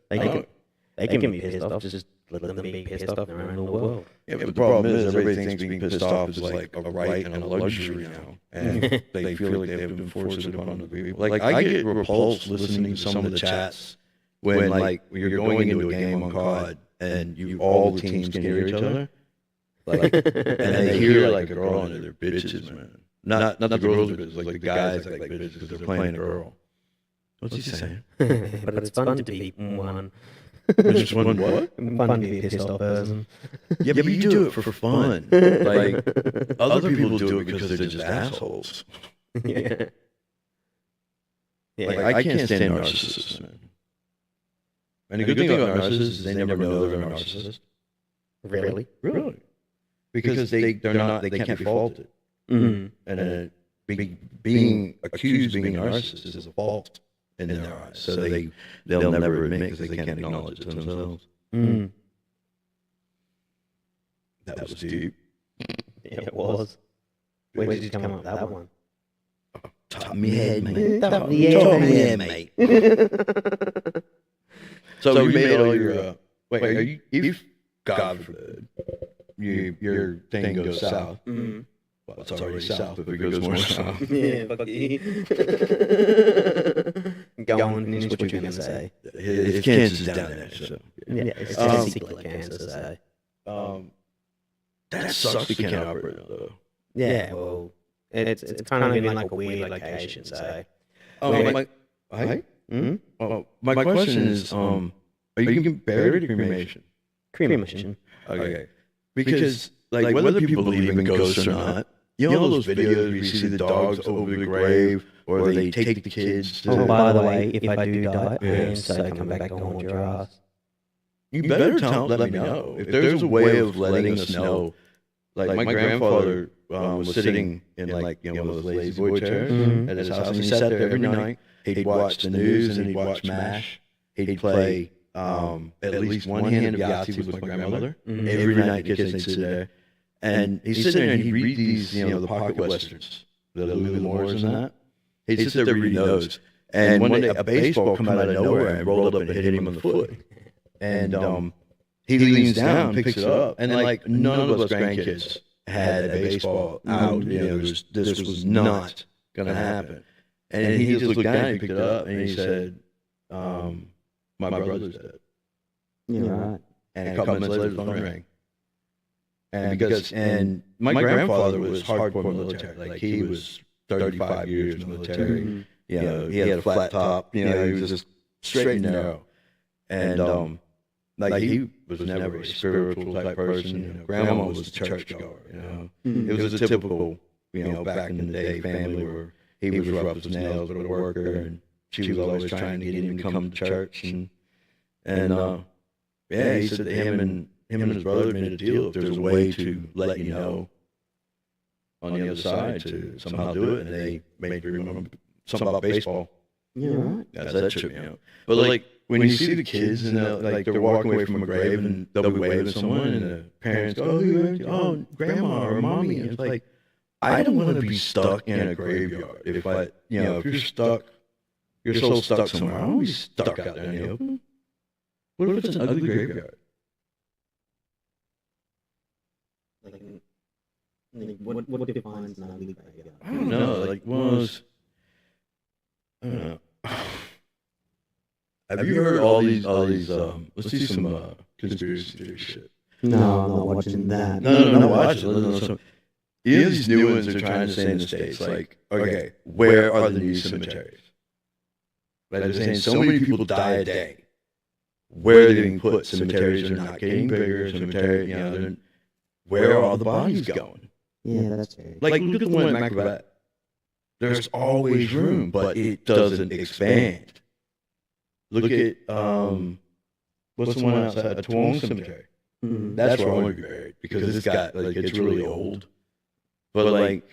They can be pissed off. Just let them be pissed off in their own little world. Yeah, but the problem is everybody thinks being pissed off is like a right and a luxury now, and they feel like they have been forced it upon other people. Like I get repulsed listening to some of the chats when like you're going into a game on COD and you all the teams can hear each other, like, and they hear like a girl and they're bitches, man. Not the girls are bitches, like the guys act like bitches because they're playing a girl. What's he saying? But it's fun to be one. Just one what? Fun to be a pissed off person. Yeah, but you do it for fun. Like other people do it because they're just assholes. Yeah. Like I can't stand narcissists, man. And the good thing about narcissists is they never know they're a narcissist. Really? Really? Because they can't be faulted. Mm-hmm. And being accused of being a narcissist is a fault in their eyes. So they'll never admit because they can't acknowledge it themselves. Mm-hmm. That was deep. Yeah, it was. Where did you come up with that one? Top of my head, mate. Top Top of of the my head, head, mate. So you made all your. Wait, are you? If God forbid, your thing goes south. Mm-hmm. Well, it's already south. If it goes more south. Yeah, fuck you. go on, finish what you're going to say. His cancer's down there. So. Yeah, it's testicular cancer, so. That sucks. You can't operate though. Yeah, well, it's kind of in like a weird location, so. My question is, are you getting buried or cremation? Cremation. Okay. Because, like, whether people believe in ghosts or not, you know those videos where you see the dogs over the grave, or they take the kids to... Oh, by the way, if I do die, and so come back to haunt your ass. You better let me know. If there's a way of letting us know, like my grandfather was sitting in like one of those lazy boy chairs at his house, and he sat there every night. He'd watch the news and he'd watch MASH. He'd play at least one hand of Yahtzee with my grandmother every night. Kids would sit there, and he'd sit there and he'd read these, the pocket westerns, the Louis L'Amours and that. He'd sit there reading those, and one day a baseball come out of nowhere and rolled up and hit him on the foot. And he leans down, picks it up, and like none of us grandkids had a baseball out. This was not gonna happen. And he just looked down, and picked it up, and he said, "My brother's dead." Yeah, right. And a couple minutes later, the phone rang. And my grandfather was hardcore military. Like he was 35 years military. He had a flat top. He was just straight and narrow. And like he was never a spiritual type person. Grandma was the churchgoer. It was a typical, back in the day family where he was rough as nails, but a worker, and she was always trying to get him to come to church. And he said that him and his brother made a deal. If there's a way to let you know on the other side to somehow do it, and they made me remember something about baseball. Yeah, right. That tripped me out. But like when you see the kids and they're walking away from a grave and they'll be waving at someone, and the parents go, "Oh, grandma or mommy," and it's like, I don't want to be stuck in a graveyard. If you're stuck, you're so stuck somewhere. I don't want to be stuck out there in the open. What if it's an ugly graveyard? What defines an ugly graveyard? I don't know. Like one of those. I don't know. Have you heard all these? Let's see some conspiracy theory shit. No, I'm not watching that. No, watch it. These new ones are trying to say in the States, like, okay, where are the new cemeteries? Like they're saying so many people die a day. Where are they being put? Cemeteries are not getting bigger. Where are all the bodies going? Yeah, that's true. Like, look at the one at Macbeth. There's always room, but it doesn't expand. Look at, what's the one outside? Toowong Cemetery. That's where I want to be buried, because it's really old. But like,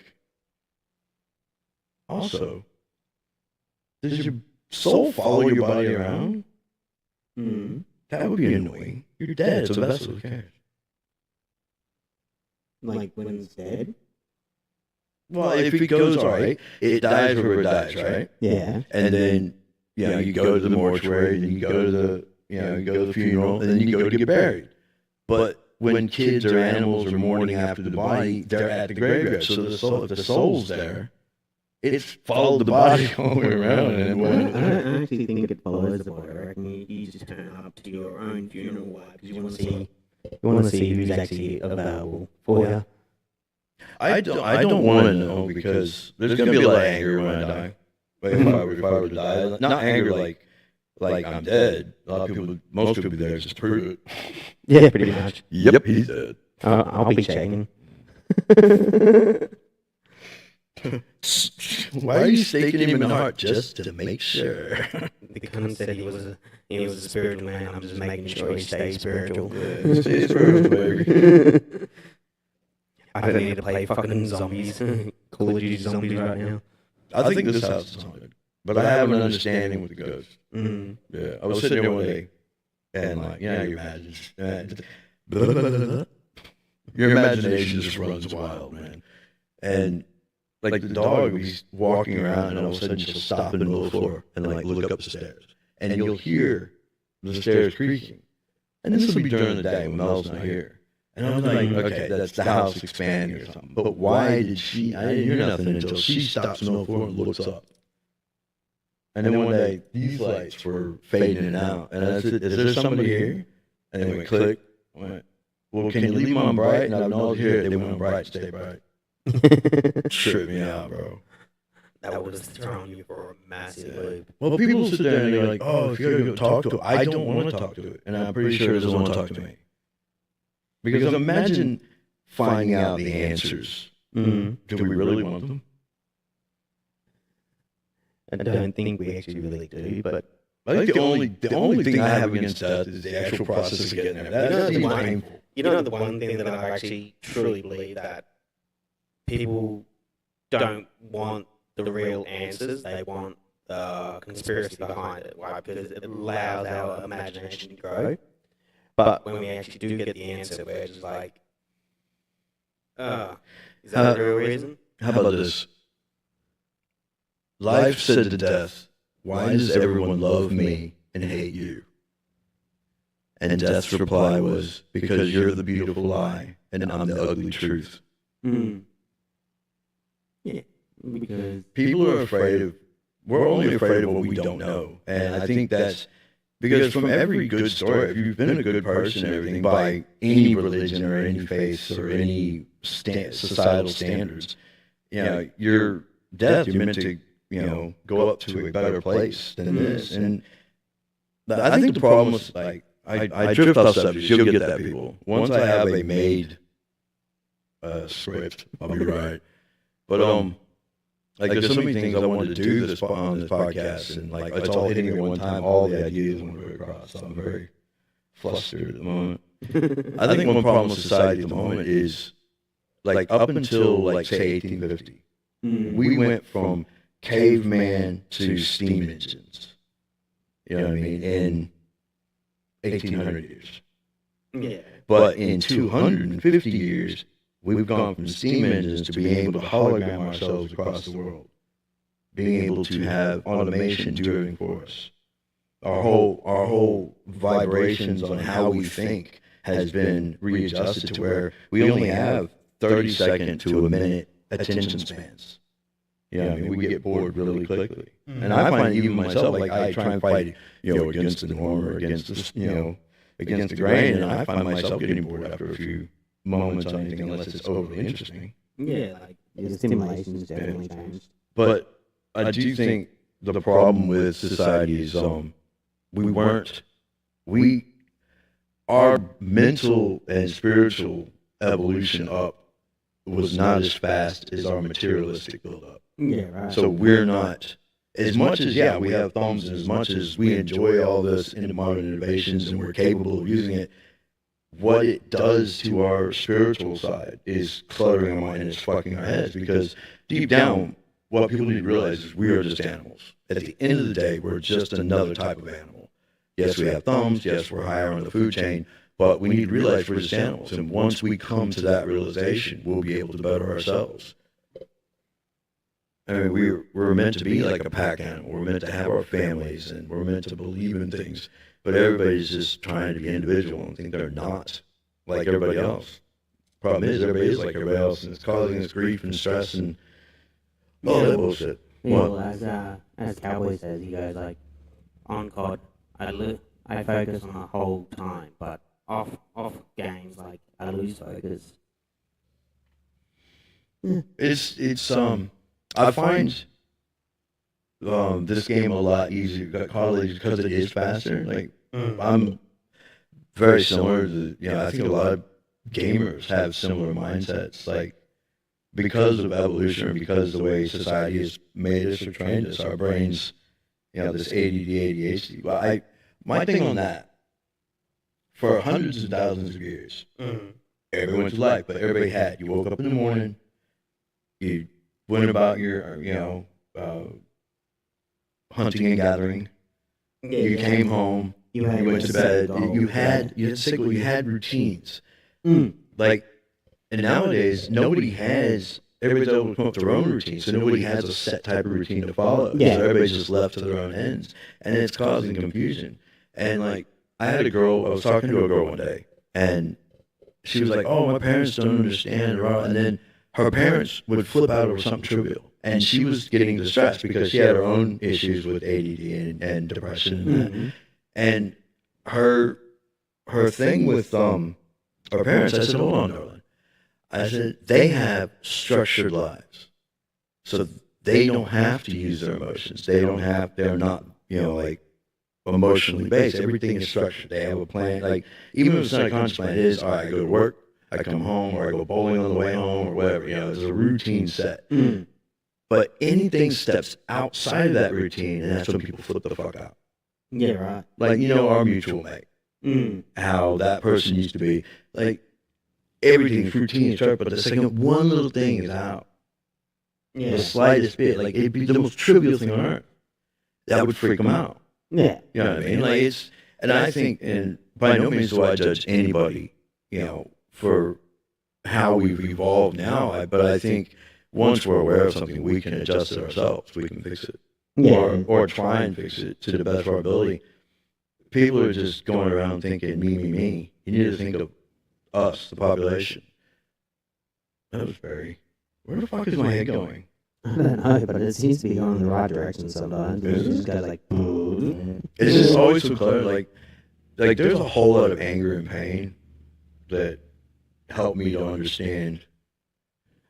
also, does your soul follow your body around? That would be annoying. You're dead. It's a vessel. Who cares? Like when it's dead? Well, if it goes all right, it dies wherever it dies, right? Yeah. And then, you go to the mortuary, and you go to the funeral, and then you go to get buried. But when kids or animals are mourning after the body, they're at the graveyard. So if the soul's there, it's followed the body all the way around. I don't actually think it follows the body. I reckon you just turn up to your own funeral because you want to see who's actually available for you. I don't want to know, because there's going to be a lot of anger when I die. But if I were to die, not anger like I'm dead. Most people there just prove it. Yeah, pretty much. Yep, he's dead. I'll be checking. Why are you staking him in the heart? Just to make sure. The cunt said he was a spiritual man. I'm just making sure he stays spiritual. Yeah, stay spiritual, baby. I don't need to play fucking zombies. Call of Duty zombies right now. I think this house is haunted, but I have an understanding with the ghost. Yeah, I was sitting there one day, and your imagination just runs wild, man. And like the dog will be walking around, and all of a sudden she'll stop in the middle of the floor and like look up the stairs, and you'll hear the stairs creaking. And this will be during the day when Mel's not here. And I was like, okay, that's the house expanding or something. But why did she? I didn't hear nothing until she stops in the middle of the floor and looks up. And then one day, these lights were fading in and out. And I said, is there somebody here? And they went click. I went, well, can you leave them on bright? And I know here they went on bright, stay bright. Tripped me out, bro. That would have thrown you for a massive loop. Well, people sit there and they're like, oh, if you're going to talk to it, I don't want to talk to it. And I'm pretty sure it doesn't want to talk to me. Because imagine finding out the answers. Do we really want them? I don't think we actually really do, but I think the only thing I have against death is the actual process of getting there. That seems painful. you know the one thing that I actually truly believe that people don't want the real answers, they want the conspiracy behind it, right? Because it allows our imagination to grow. But when we actually do get the answer, we're just like, is that the real reason? How about this? Life said to death, why does everyone love me and hate you? And death's reply was, because you're the beautiful lie and I'm the ugly truth. Yeah, because People are we're only afraid of what we don't know. And I think that's because from every good story, if you've been a good person and everything by any religion or any faith or any societal standards, your death, you're meant to, go up to a better place than this. And I think the problem is, like, I drift off subject. You'll get that, people. Once I have a made script, I'll be right. But like, there's so many things I wanted to do on this podcast, and like it's all hitting me at one time. All the ideas want to go across. So I'm very flustered at the moment. I think one problem with society at the moment is, like, up until, like, say 1850, we went from caveman to steam engines. You know what I mean? In 1800 years. yeah, But in 250 years, we've gone from steam engines to being able to hologram ourselves across the world, being able to have automation do everything for us. Our whole vibrations on how we think has been readjusted to where we only have 30-second to a minute attention spans. You know what I mean? We get bored really quickly. And I find even myself, like, I try and fight, against the norm or against the, against the grain, and I find myself getting bored after a few moments on anything unless it's overly interesting. yeah, like the stimulation's definitely changed. But I do think the problem with society is our mental and spiritual evolution up was not as fast as our materialistic buildup. Yeah, right. So we're not, as much as, we have thumbs, and as much as we enjoy all this in modern innovations and we're capable of using it, what it does to our spiritual side is cluttering our mind and it's fucking our heads, because deep down, what people need to realize is we are just animals. At the end of the day, we're just another type of animal. Yes, we have thumbs. Yes, we're higher on the food chain, but we need to realize we're just animals. And once we come to that realization, we'll be able to better ourselves. I mean, we're meant to be like a pack animal. We're meant to have our families, and we're meant to believe in things. But everybody's just trying to be individual and think they're not like everybody else. Problem is, everybody is like everybody else, and it's causing us grief and stress and all that bullshit. Yeah, What? well, as Cowboy says, he goes like, on COD, I focus on the whole time, but off games, like, I lose focus. It's I find this game a lot easier at college because it is faster. Like, I'm very similar to, I think a lot of gamers have similar mindsets. Like, because of evolution, or because of the way society has made us or trained us, our brains, this ADD, ADHD. Well, my thing on that, for hundreds of thousands of years, everyone went to life, but everybody had. You woke up in the morning, you went about your, hunting and gathering. Yeah, You came home, you went to bed. You had routines. Like, and nowadays everybody's able to come up with their own routine, so nobody has a set type of routine to follow. Yeah. So everybody's just left to their own ends, and it's causing confusion. And like, I was talking to a girl one day, and she was like, "Oh, my parents don't understand," and then her parents would flip out over something trivial, and she was getting distressed because she had her own issues with ADD and depression and that. And her thing with her parents, I said, hold on, darling. I said, they have structured lives. So they don't have to use their emotions. They're not, like emotionally based. Everything is structured. They have a plan. Like, even if it's not a conscious plan, it is, all right, I go to work, I come home, or I go bowling on the way home, or whatever. There's a routine set. But anything steps outside of that routine, and that's when people flip the fuck out. Yeah, right. Like, our mutual mate. How that person used to be. Like, everything's routine and structured, but the second one little thing is out, the slightest bit, like, it'd be the most trivial thing on earth, that would freak them out. Yeah. You know what I mean? Like, and I think, and by no means do I judge anybody, for how we've evolved now, but I think once we're aware of something, we can adjust it ourselves. We can fix it. Yeah. Or try and fix it to the best of our ability. People are just going around thinking, me, me, me. You need to think of us, the population. That was very... Where the fuck is my head going? I don't know, but it seems to be going in the right direction sometimes. It just goes like... It's just always so clear. Like there's a whole lot of anger and pain that help me to understand.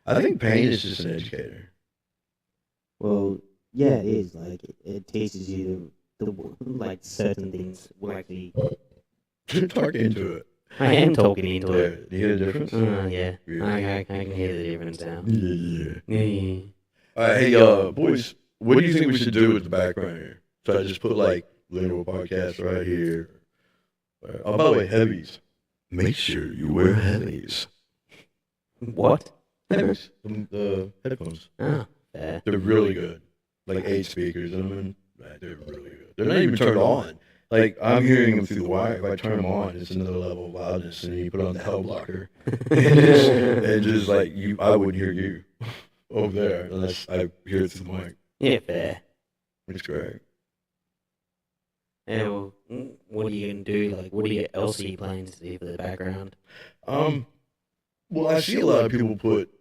I think pain is just an educator. Well, yeah, it is. Like, it teaches you like, certain things will actually... Talk into it. I am talking into it. Do you hear the difference? Yeah. I can hear the difference now. Yeah. All right, hey, boys, what do you think we should do with the background here? So I just put, like, Literal Podcast right here. Oh, by the way, heavies. Make sure you wear heavies. What? Heavies. The headphones. Oh, fair. They're really good. Like 8 speakers in them. They're really good. They're not even turned on. Like, I'm hearing them through the wire. If I turn them on, it's another level of loudness. And then you put on the hell blocker. and just like, I wouldn't hear you over there unless I hear it through the mic. Yeah, fair. It's great. And well, what are you going to do? Like, what else are you planning to do for the background? Well, I see a lot of people put,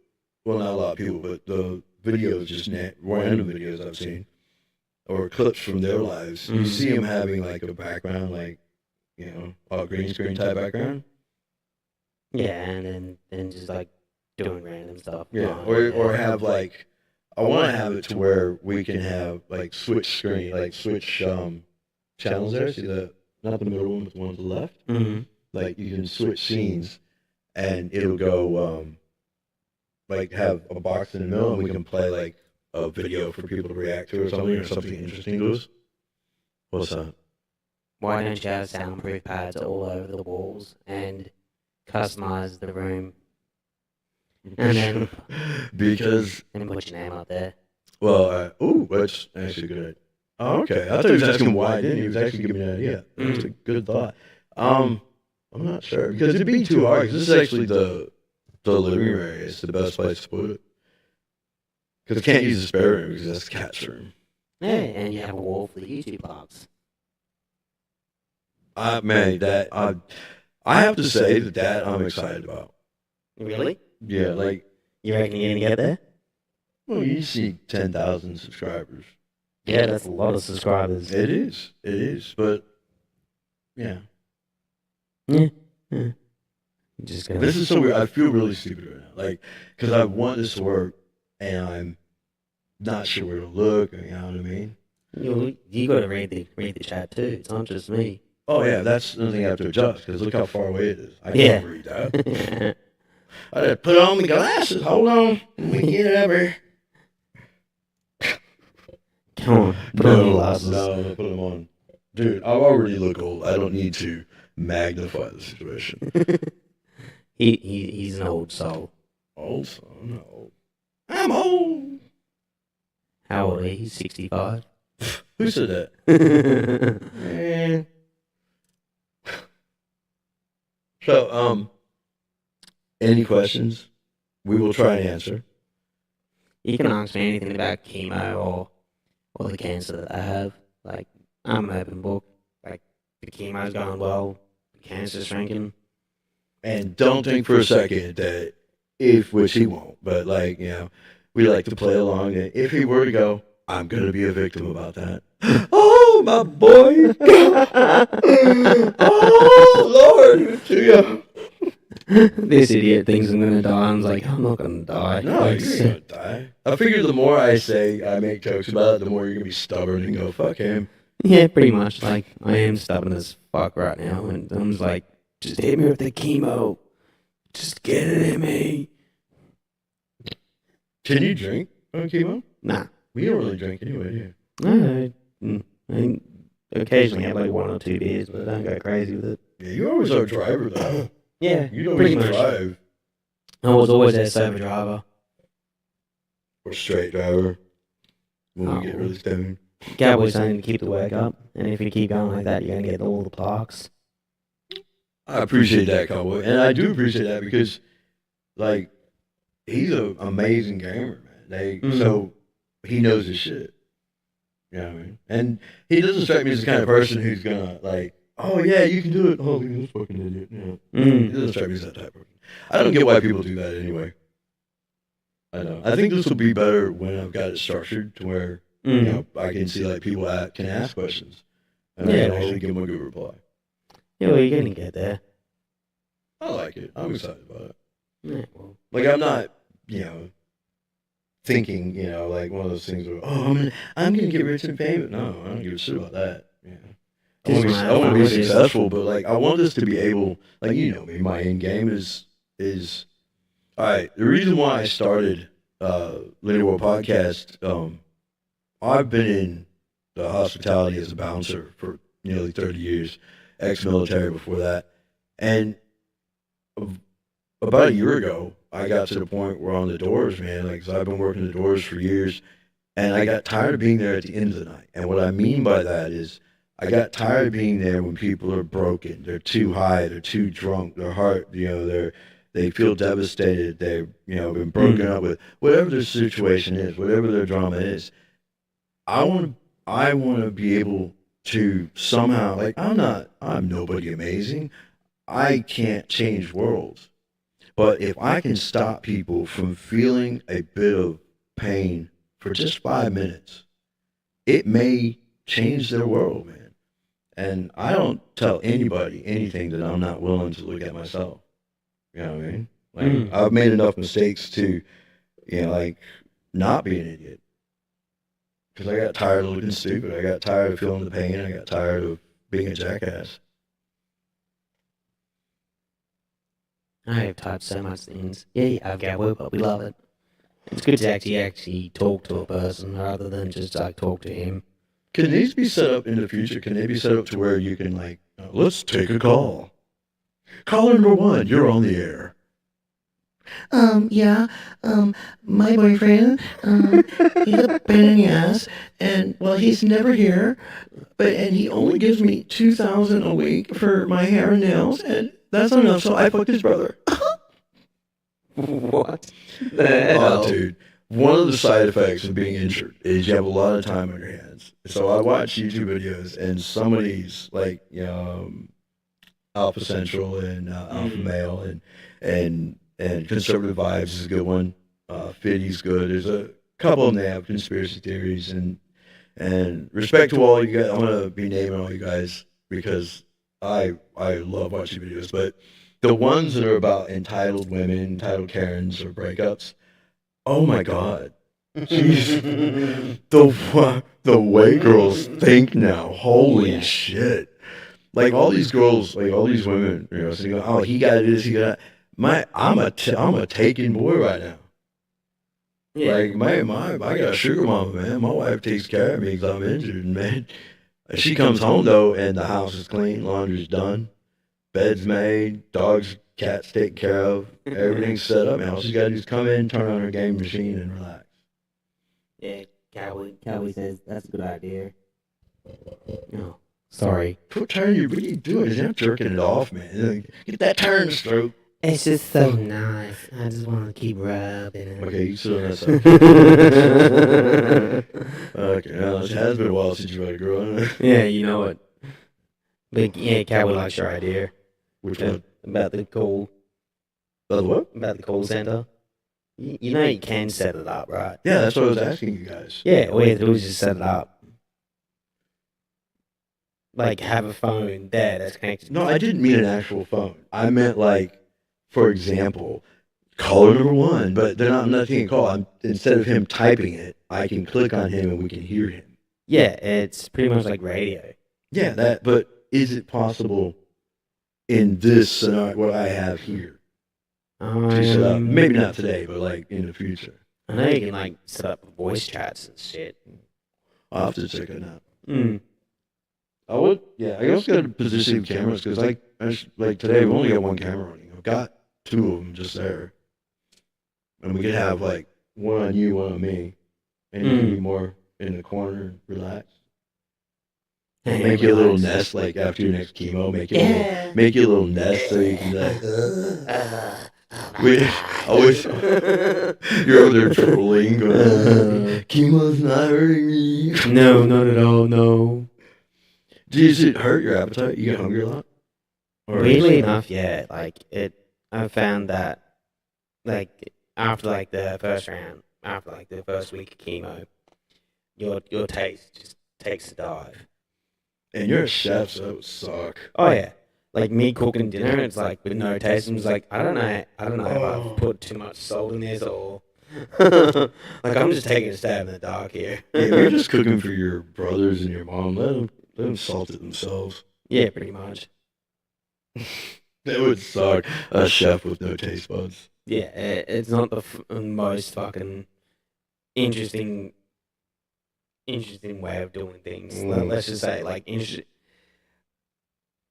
well, not a lot of people, but the videos, just random videos I've seen, or clips from their lives. You see them having, like, a background, like, a green screen type background. Yeah, and then just, like, doing random stuff. Yeah, or have, like, I want to have it to where we can have, like, switch screen, like, switch channels there. See not the middle one, but the one to the left? Like, you can switch scenes, and it'll go, like, have a box in the middle, and we can play, like, a video for people to react to or something interesting to us. What's that? Why don't you have soundproof pads all over the walls and customize the room? And then Because put your name up there. well, that's actually good. Oh, okay. I thought he was asking why I didn't. He was actually giving me an idea. That's a good thought. I'm not sure because it'd be too hard. 'Cause this is actually the living room area. It's the best place to put it. Because I can't use the spare room because that's the cat's room. Yeah, and you have a wall for the YouTube parts. Man, I have to say that I'm excited about. Really? Yeah, like, You reckon you're gonna get there? well, you see 10,000 subscribers. Yeah, that's a lot of subscribers. It is, but yeah. Just This is so weird. I feel really stupid right now, like, because I want this to work, and I'm not sure where to look. You know what I mean? You got to read the chat too. It's not just me. Oh yeah, that's another thing I have to adjust because look how far away it is. I can't read that. I had to put on my glasses. Hold on, let me get over. Come on, put on the glasses. No, put them on, dude. I already look old. I don't need to magnify the situation. He's an old soul. Old son, old. I'm old. How old are you? 65. Who said that? Man. So, any questions? We will try and answer. You can ask me anything about chemo or the cancer that I have. Like, I'm an open book. Like, the chemo's going well, the cancer's shrinking. And don't think for a second that which he won't, but like, we like to play along. And if he were to go, I'm going to be a victim about that. Oh, my boy. Oh, Lord. Yeah. This idiot thinks I'm gonna die. I'm like, I'm not gonna die. No, Like, you're going to die. I figure the more I make jokes about it, the more you're going to be stubborn and go, fuck him. yeah, pretty much. Like, I am stubborn as fuck right now, and I'm just like, just hit me with the chemo. Just get it in me. Can you drink on chemo? Nah. We don't really drink anyway, yeah. I occasionally have like 1 or 2 beers, but I don't go crazy with it. Yeah, you're always our driver, though. Yeah, You don't pretty even much. drive. I was always their sober driver. Or straight driver. When we get Oh. really stoned. Cowboys saying to keep the work up, and if you keep going like that, you're gonna get all the plaques. I appreciate that, Cowboy. And I do appreciate that because, like, he's an amazing gamer, man. So he knows his shit. You know what I mean? And he doesn't strike me as the kind of person who's gonna, like, oh, yeah, you can do it. Oh, look at this fucking idiot. He doesn't strike me as that type of person. I don't get why people do that anyway. I know. I think this will be better when I've got it structured to where, you know, I can see, like, people can ask questions. And I can actually give them a good reply. Yeah, well, you're gonna get there. I like it. I'm excited about it. Yeah, well, Like, I'm not, you know, thinking, you know, like one of those things where, oh, I'm gonna get rich and famous. No, I don't give a shit about that. Yeah. I want to be successful, but like I want this to be able, like, you know me, my end game is all right. The reason why I started Linear World Podcast, I've been in the hospitality as a bouncer for nearly 30 years, ex-military before that, and about a year ago, I got to the point where on the doors, man, like, 'cause I've been working the doors for years, and I got tired of being there at the end of the night. And what I mean by that is, I got tired of being there when people are broken, they're too high, they're too drunk, their heart, you know, they feel devastated, they've, you know, been broken up with, whatever their situation is, whatever their drama is. I want to be able to somehow, like, I'm nobody amazing. I can't change worlds. But if I can stop people from feeling a bit of pain for just 5 minutes, it may change their world, man. And I don't tell anybody anything that I'm not willing to look at myself. You know what I mean? Like, I've made enough mistakes to, you know, like, not be an idiot. Because I got tired of looking stupid. I got tired of feeling the pain. I got tired of being a jackass. I have typed so much things. Yeah, I've got work, but we love it. It's good to actually talk to a person rather than just like talk to him. Can these be set up in the future? Can they be set up to where you can, like, let's take a call. Caller number 1, you're on the air. Yeah, my boyfriend, he's a pain in the ass, and, well, he's never here, and he only gives me $2,000 a week for my hair and nails, and that's not enough, so I fucked his brother. What the hell? Oh, dude. One of the side effects of being injured is you have a lot of time on your hands. So I watch YouTube videos, and some of these, like, Alpha Central and Alpha Male and Conservative Vibes is a good one. Fiddy's good. There's a couple of them that have conspiracy theories, and respect to all you guys. I'm gonna be naming all you guys because I love watching videos, but the ones that are about entitled women, entitled Karens, or breakups, oh my God. Jeez. The way girls think now, holy shit. Like, all these girls, like, all these women, you know, saying, oh, he got this, he got that. I'm a taken boy right now. Yeah. Like, I got a sugar mama, man. My wife takes care of me because I'm injured, man. She comes home, though, and the house is clean, laundry's done, bed's made, dogs, cats taken care of, everything's set up. Now all she's got to do is come in, turn on her game machine, and relax. Yeah, Cowboy says that's a good idea. No, sorry. Quit turning what are you doing? You're not jerking it off, man. Get that turn stroke. It's just so nice. I just want to keep rubbing it. Okay, you sit on that side. Okay, now it has been a while since you had a girl. Yeah, you know what? But yeah, Cowboy likes your idea. Which one? About the call. The what? About the call center. You know you can set it up, right? Yeah, that's what I was asking you guys. Yeah, all you have to do is just set it up. Like, have a phone there that's connected. No, I didn't mean an actual phone. I meant like, for example, caller number one. But they're not. I'm not taking a call. Instead of him typing it, I can click on him and we can hear him. Yeah, it's pretty much like radio. Yeah, that. But is it possible in this scenario, what I have here, to set up? Maybe not today, but like in the future. I know you can like set up voice chats and shit. I'll have to check it out. Mm. I would. Yeah, I also got to position cameras because like today we only got one camera running. I've got two of them just there, and we could have like one on you, one on me, and you can be more in the corner, relax. Make you a little nest like after your next chemo. Make you a little nest so you can like. I wish you're over there trolling, going, chemo's not hurting me. No, not at all. No. Does it hurt your appetite? You get hungry a lot? Or Weirdly enough, yeah. Like I found that, like after like the first round, after like the first week of chemo, your taste just takes a dive. And you're a chef, so it would suck. Oh yeah, like me cooking dinner, it's like with no taste. I'm just like I don't know if I've put too much salt in this or like I'm just taking a stab in the dark here. Yeah, you're just cooking for your brothers and your mom. Let them salt it themselves. Yeah, pretty much. That would suck. A chef with no taste buds. Yeah, it's not the most fucking interesting way of doing things. Let's just say, like,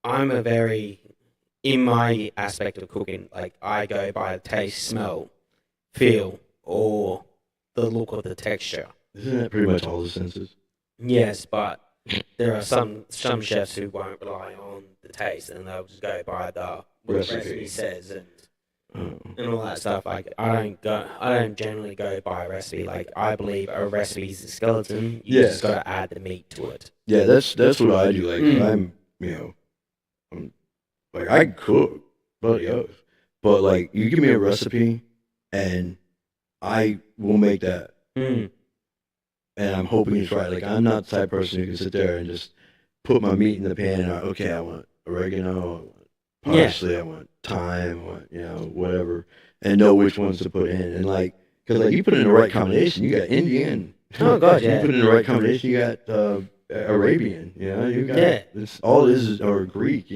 I'm a very, in my aspect of cooking, like, I go by taste, smell, feel, or the look of the texture. Isn't that pretty much all the senses? Yes, but there are some chefs who won't rely on the taste, and they'll just go by what the recipe says and all that stuff. Like I don't generally go by a recipe. Like I believe a recipe is a skeleton. You just got to add the meat to it. Yeah, that's what I do. Like I'm like I cook, bloody oath. But like you give me a recipe, and I will make that. And I'm hoping it's right. Like I'm not the type of person who can sit there and just put my meat in the pan and okay, I want oregano, I want parsley, I want thyme, I want whatever, and know which ones to put in. And like, because like you put in the right combination, you got Indian. Oh god, yeah. You put in the right combination, you got Arabian. You got it's all this is or Greek.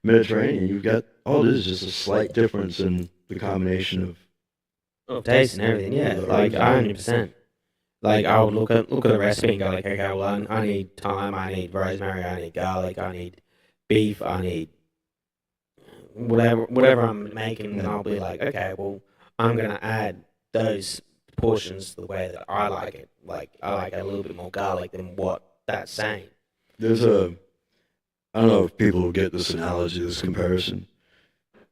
Mediterranean. You've got all this is just a slight difference in the combination of taste and everything. Yeah, like 100%. Like I would look at the recipe and go like, okay, well I need thyme, I need rosemary, I need garlic, I need beef, I need whatever I'm making, then I'll be like, okay, well I'm gonna add those portions the way that I like it. Like I like a little bit more garlic than what that's saying. There's I don't know if people will get this analogy, this comparison.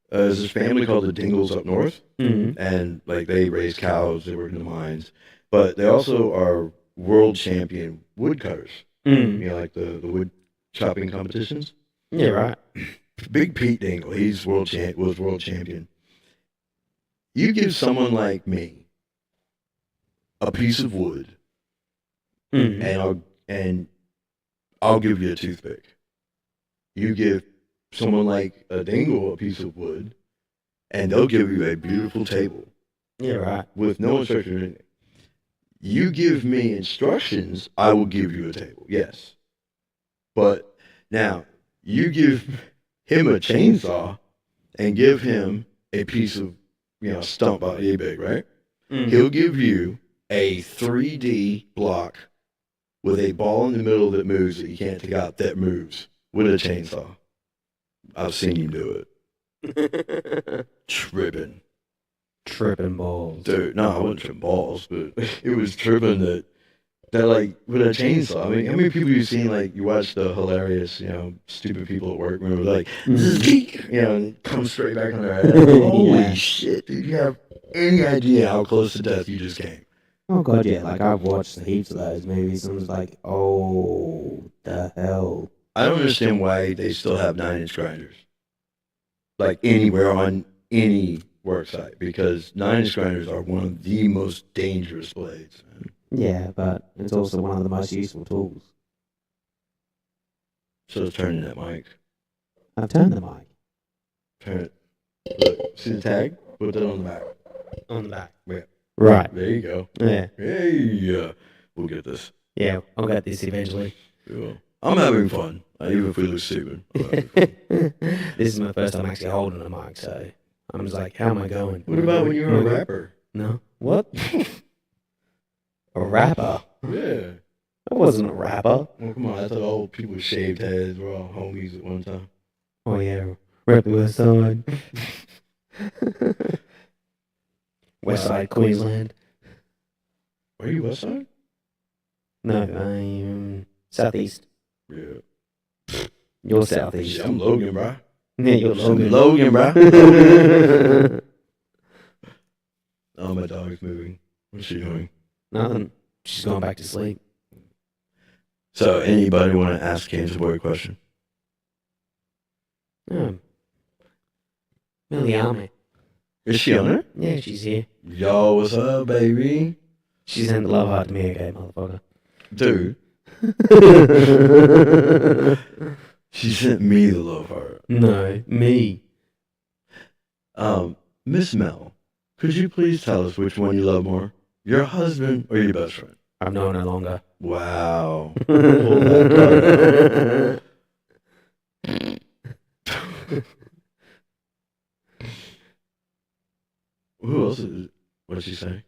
There's this family called the Dingles up north, and like they raise cows, they work in the mines. But they also are world champion woodcutters. Like the wood chopping competitions. Yeah, right. Big Pete Dingle, he's was world champion. You give someone like me a piece of wood, and I'll give you a toothpick. You give someone like a Dingle a piece of wood, and they'll give you a beautiful table. Yeah, right. With no instructions in it. You give me instructions, I will give you a table. Yes. But now, you give him a chainsaw and give him a piece of, stump about yay big, right? He'll give you a 3D block with a ball in the middle that moves that you can't take out that moves with a chainsaw. I've seen him do it. Tripping balls. Dude, no, I wasn't tripping balls, but it was tripping that like with a chainsaw. I mean, how many people you've seen like you watch the hilarious, stupid people at work remember like and come straight back on their head. Holy shit, dude, you have any idea how close to death you just came? Oh god, yeah, like I've watched heaps of those movies and I was like, oh the hell. I don't understand why they still have 9-inch grinders. Like anywhere on any work site because 9-inch grinders are one of the most dangerous blades. Man. Yeah, but it's also one of the most useful tools. So turn that mic. I've turned the mic Turn it. Look, see the tag? Put that on the back. on the back. Yeah. Right. There you go. Yeah. Hey, we'll get this. Yeah, I'll get this eventually. Yeah. I'm having fun, even if we look stupid. This is my first time actually holding a mic, so I'm just like, how am I going? What about when you were a rapper? No. What? A rapper? Yeah. I wasn't a rapper. Well, come on. I thought all people with shaved heads were all homies at one time. Oh yeah, rep the West Side. West Side, Queensland. Are you West Side? No, I'm southeast. Yeah. You're southeast. I'm Logan, bro. Yeah, you're I'm Logan. Logan, bro. Oh, my dog's moving. What's she doing? Nothing. She's going back to sleep. So, anybody want to ask Cancer Boy a question? Millie Army. Is she on there? Yeah, she's here. Yo, what's up, baby? She sent the love heart to me, okay, motherfucker. Dude, she sent me the love heart. No, me. Miss Mel, could you please tell us which one you love more? Your husband or your best friend? I'm no longer. Wow. Pull that card. Who else is it? What did she say?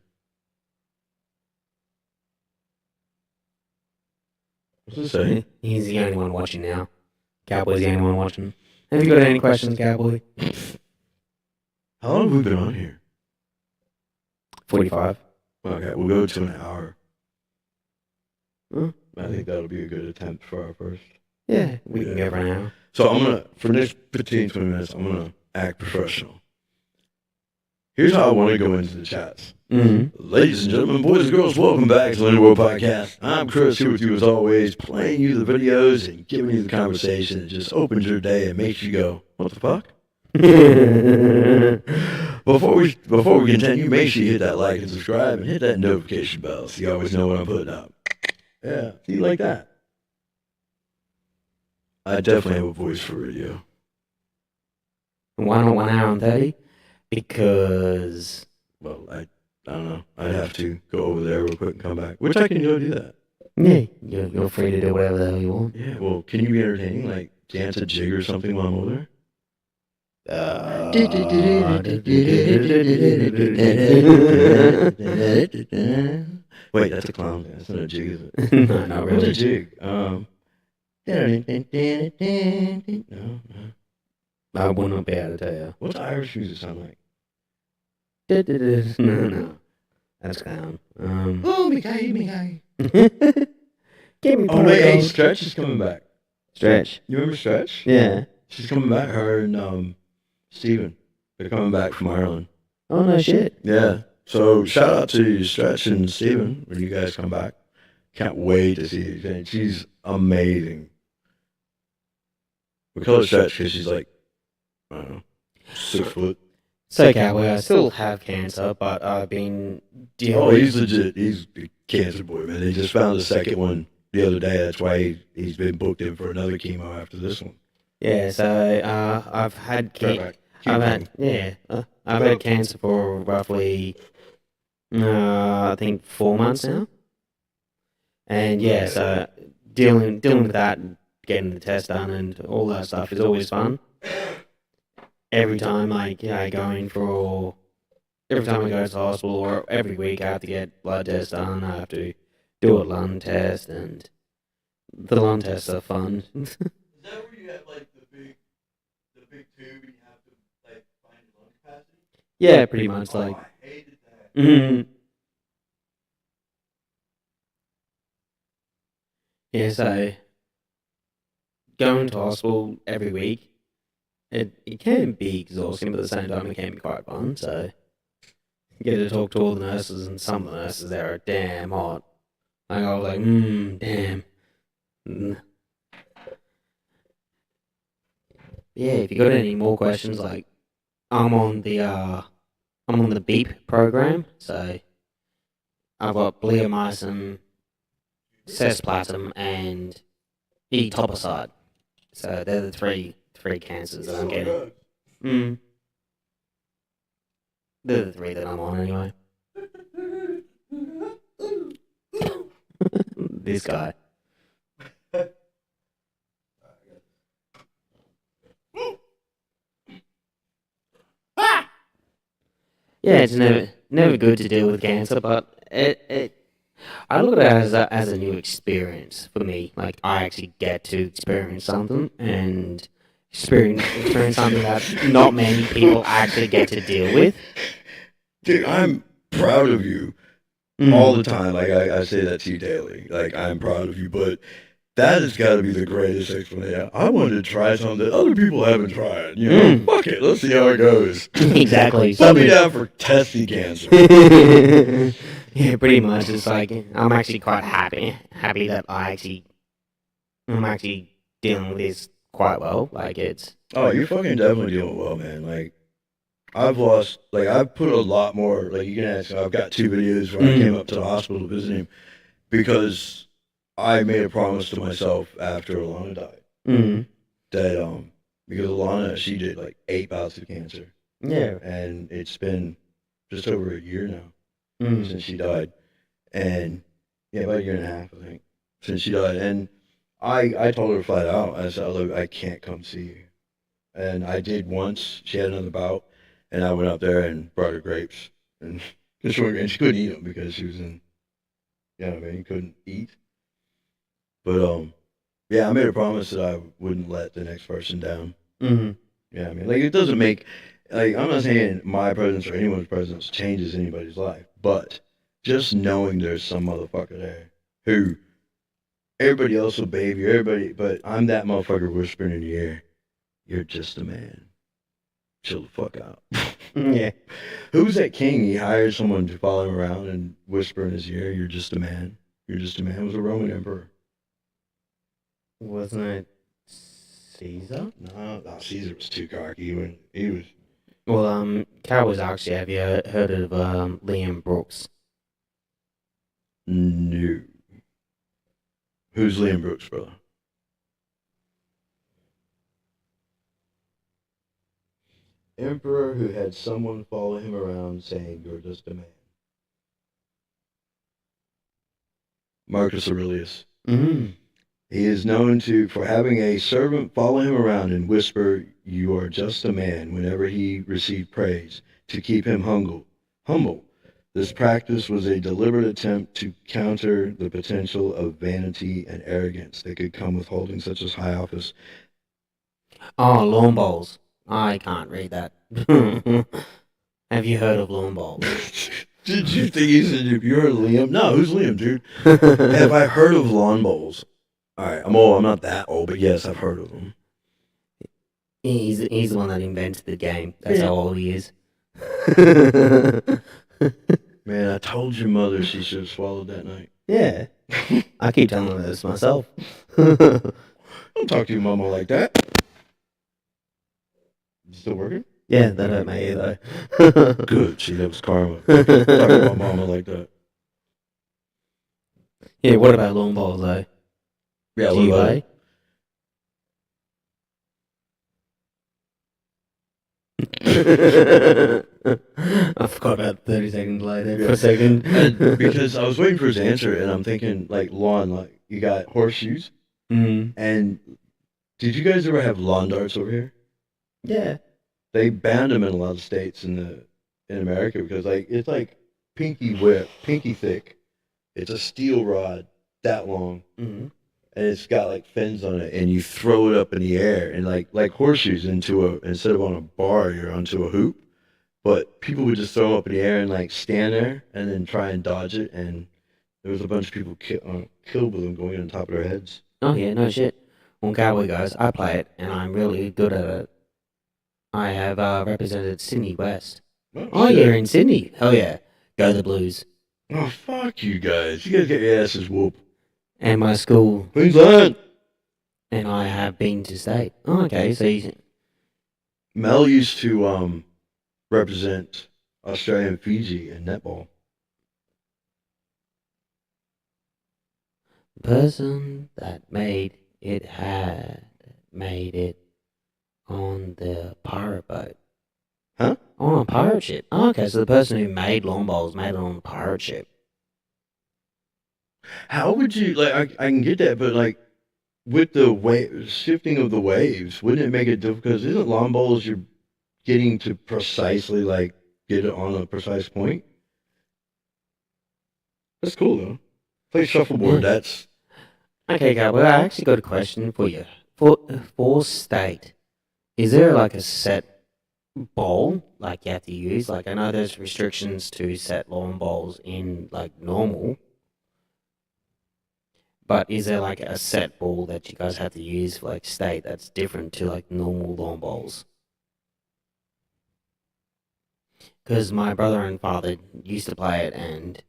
What's it say? He's the only one watching now. Cowboy's the only one watching. Have you got any questions, Cowboy? How long have we been on here? 45. Okay, we'll go to an hour. Huh? I think that'll be a good attempt for our first. Yeah, we can go for an hour. So I'm going to, for the next 15, 20 minutes, I'm going to act professional. Here's how I want to go into the chats. Mm-hmm. Ladies and gentlemen, boys and girls, welcome back to the Linear World Podcast. I'm Chris, here with you as always, playing you the videos and giving you the conversation that just opens your day and makes you go, what the fuck? Before we continue, make sure you hit that like and subscribe and hit that notification bell so you always know what I'm putting up. Yeah, see, like that. I definitely have a voice for radio. Why not 1 hour and 30? Because... Well, I don't know. I'd have to go over there real quick and come back. Which I can go do that. Yeah, you're free to do whatever the hell you want. Yeah, well, can you be entertaining? Like, dance a jig or something while I'm over there? Wait, that's a clown dance. That's not a jig, is it? No, not What's a really. jig? No. I wouldn't be able to tell you. What's Irish music sound like? No. That's clown. Oh, me guy. Give me Oh, wait, hey, Stretch is coming back. Stretch. You remember Stretch? Yeah. She's coming back. Her and Steven. They're coming back from Ireland. Oh, no shit. Yeah. So shout out to Stretch and Steven when you guys come back. Can't wait to see you. She's amazing. We call her Stretch because she's like, I don't know, 6 foot. So, Cowboy, I still have cancer, but I've been dealing Oh, with... he's legit. He's the cancer boy, man. They just found the second one the other day. That's why he's been booked in for another chemo after this one. Yeah, so I've had I've had cancer for roughly I think 4 months now, and yeah, so dealing with that, and getting the test done, and all that stuff is always fun. Every time, like every time I go to the hospital, or every week I have to get blood tests done. I have to do a lung test, and the lung tests are fun. Is that where you have like the big tube and you have to like find your lung capacity? Yeah, pretty much like. I hated that. Mhm. Yeah, so going to hospital every week, it can be exhausting, but at the same time it can be quite fun. So you get to talk to all the nurses, and some of the nurses there are damn hot. Like I was like, damn. Yeah, if you got any more questions, like I'm on the I'm on the BEEP program, so I've got bleomycin, cisplatin, and etoposide. So they're the three cancers that I'm getting. Mm. They're the three that I'm on anyway. This guy. Yeah, it's never good to deal with cancer, but I look at it as a new experience for me. Like, I actually get to experience something and experience something that not many people actually get to deal with. Dude, I'm proud of you all the time. Like, I say that to you daily. Like, I'm proud of you, but that has got to be the greatest explanation. I wanted to try something that other people haven't tried. You know, fuck it. Let's see how it goes. Exactly. Put me down for testing cancer. Yeah, pretty much. It's like I'm actually quite happy that I'm actually dealing with this quite well. Like, it's Oh, you're fucking definitely doing well, man. Like, I've put a lot more, like, you can ask, I've got 2 videos where I came up to the hospital to visit him because I made a promise to myself after Alana died that, because Alana, she did like 8 bouts of cancer. yeah. And it's been just over a year now since she died. And yeah, about a year and a half, I think, since she died. And I told her flat out, I said, look, I can't come see you. And I did once. She had another bout, and I went up there and brought her grapes. And she couldn't eat them because she was in, you know what I mean, couldn't eat. But, yeah, I made a promise that I wouldn't let the next person down. Yeah, I mean, like, it doesn't make, like, I'm not saying my presence or anyone's presence changes anybody's life, but just knowing there's some motherfucker there who everybody else will bathe you, but I'm that motherfucker whispering in your ear, you're just a man. Chill the fuck out. Yeah. Who's that king? He hired someone to follow him around and whisper in his ear, you're just a man. You're just a man. It was a Roman emperor. Wasn't it Caesar? No, Caesar was too cocky. He was. Well, Cowboys actually, have you heard of Liam Brooks? No. Who's Liam Brooks, brother? Emperor who had someone follow him around saying, you're just a man. Marcus Aurelius. He is known for having a servant follow him around and whisper, you are just a man, whenever he received praise, to keep him humble. This practice was a deliberate attempt to counter the potential of vanity and arrogance that could come with holding such a high office. Oh, lawn bowls. I can't read that. Have you heard of lawn bowls? Did you think he said, if you're Liam? No, who's Liam, dude? Have I heard of lawn bowls? All right, I'm old. I'm not that old, but yes, I've heard of them. He's the one that invented the game. That's how old he is. Man, I told your mother she should have swallowed that night. Yeah. I keep telling her this myself. Don't talk to your mama like that. You still working? Yeah, that hurt my ear though. Good. See, that was karma. Talk to my mama like that. Yeah, what about lawn bowls though? Yeah, Do what you about play? I forgot about 30 seconds later for a second. And because I was waiting for his answer, and I'm thinking, like, lawn, like, you got horseshoes. And did you guys ever have lawn darts over here? Yeah. They banned them in a lot of states in America because, like, it's like pinky thick. It's a steel rod that long, and it's got like fins on it, and you throw it up in the air, and like horseshoes instead of on a bar, you're onto a hoop. But people would just throw them up in the air and like stand there and then try and dodge it, and there was a bunch of people killed with them going on top of their heads. Oh yeah, no shit. On Cowboy Guys, I play it, and I'm really good at it. I have represented Sydney West. Oh, shit. you're in Sydney. Hell yeah. Go the Blues. Oh, fuck you guys. You guys get your asses whooped. And my school, Queensland. and I have been to state. Oh, okay, so you... Mel used to represent Australian Fiji in netball. The person that made it had made it on the pirate boat. Huh? On a pirate ship. Oh, okay, so the person who made lawn bowls made it on a pirate ship. How would you like? I can get that, but like with the shifting of the waves, wouldn't it make it difficult? Because isn't lawn bowls you're getting to precisely like get it on a precise point? That's cool though. Play shuffleboard. Yeah. That's Okay, Gab, well, I actually got a question for you. For state, is there like a set bowl like you have to use? Like I know there's restrictions to set lawn bowls in like normal, but is there like a set bowl that you guys have to use for like state that's different to like normal lawn bowls? Because my brother and father used to play it, and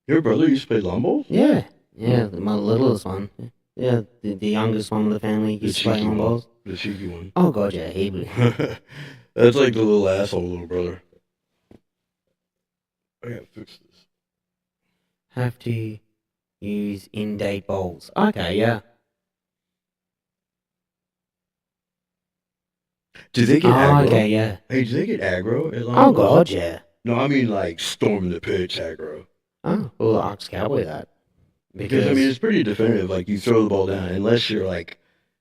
your brother used to play lawn bowls. yeah, my littlest one, yeah, the youngest one of the family The used to play cheeky lawn one. bowls. The cheeky one. Oh god, yeah, he would. That's like the little asshole little brother. I gotta fix this. Have to use in-date bowls. Okay, yeah. Do they get Oh, aggro? okay, yeah. Hey, do they get aggro at lawn Oh bowls? god, yeah. No, I mean like storming the pitch aggro. Oh, well, Ox Cowboy that. Because I mean it's pretty definitive. Like you throw the ball down, unless you're like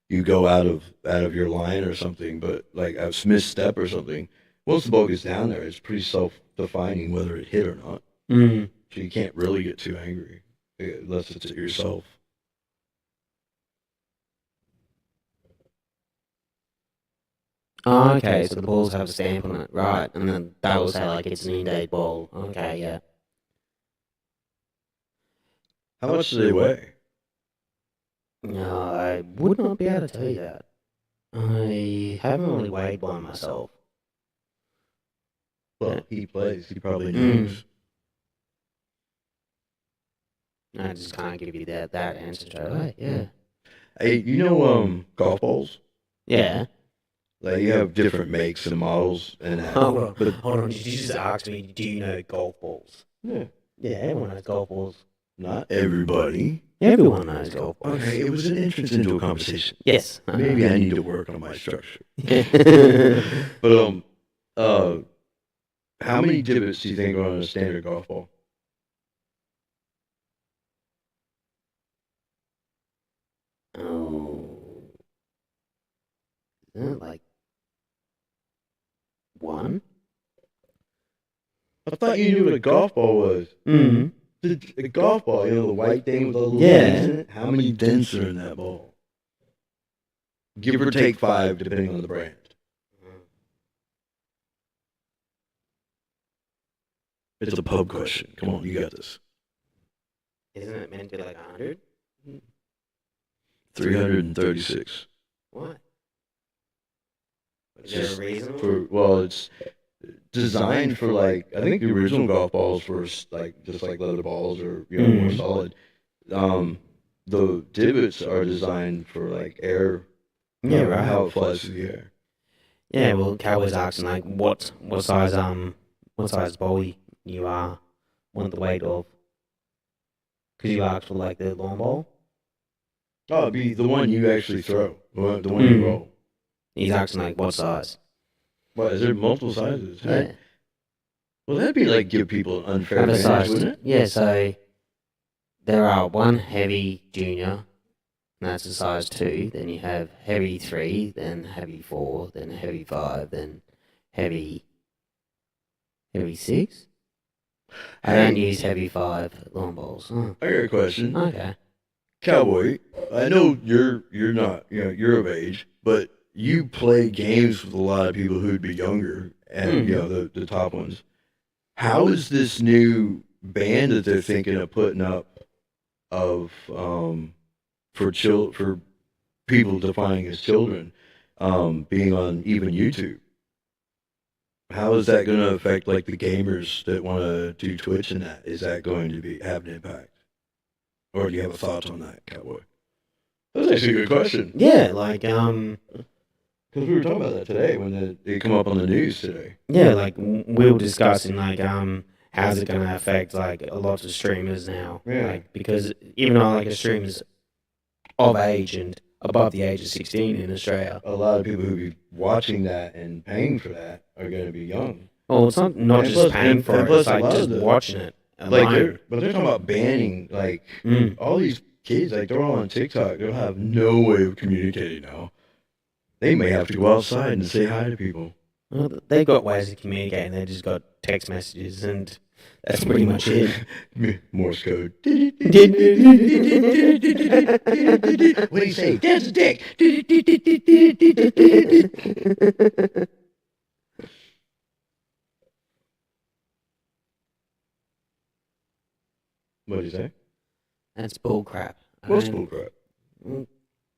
you go out of your line or something. But like a misstep or something, once the ball gets down there, it's pretty self-defining whether it hit or not. Mm. So you can't really get too angry unless it's at yourself. Oh, okay, so the balls have a stamp on it, right? And then that will say like it's an in-date ball. Okay, yeah. How much do they weigh? No, I would not be able to tell you that. I haven't really weighed one myself. Well, he plays. He probably Mm. knows. I just can't give you that answer straight away. Yeah. Hey, you know golf balls? Yeah. Like you have different makes and models and that. Oh, but hold on, did you just ask me, do you know golf balls? Yeah. Yeah, everyone knows golf balls. Not everybody. Everyone knows golf balls. Okay, it was an entrance into a conversation. Yes. Maybe I need to work on my structure. I But how many divots do you think are on a standard golf ball? Oh. Isn't it like one? I thought you knew what a golf ball was. Mm-hmm. The golf ball, you know, the white thing with all the Yeah. dents in it. How many dents are in that ball? Give or take 5, depending on the brand. It's a pub question. Come on, you got this. Isn't it meant to be like 100? 336. What? Is there a reason? Well, it's designed for like I think the original golf balls were like just like leather balls or more solid. The divots are designed for like air. Yeah, right. How it flies through the air. Yeah, well, Cowboy's asking like what size ball you want the weight of? Because you asked for like the lawn ball. Oh, it'd be the one you actually throw, the one you roll. He's asking like what size? What is there multiple sizes? Yeah. Well, that'd be like give people an unfair Have a advantage, size. wouldn't it? Yeah, so there are one heavy junior, and that's a size 2. Then you have heavy 3, then heavy 4, then heavy 5, then heavy 6. I don't use heavy 5 lawn bowls. Oh, I got a question. okay. Cowboy, I know you're not, you're of age, but you play games with a lot of people who'd be younger and the top ones. How is this new band that they're thinking of putting up of for people defining as children being on even YouTube? How is that going to affect like the gamers that want to do Twitch and that? Is that going to have an impact? Or do you have a thought on that, Cowboy? That's actually a good question. Yeah, like Because we were talking about that today when it come up on the news today. Yeah, like we were discussing like how's it gonna affect like a lot of streamers now? Yeah. Like because even though like a streamer's of age and above the age of 16 in Australia. A lot of people who be watching that and paying for that are going to be young. Well, it's not And just plus- paying and- for and it, plus it's a like lot just of the- watching it. Like alone. they're talking about banning like Mm. all these kids. Like they're all on TikTok. They'll have no way of communicating now. They may have to go outside and say hi to people. Well, they've got ways of communicating. They just got text messages, and that's pretty much it. Morse code. What do you say? That's a dick. What do you say? That's bull crap. What's bullcrap?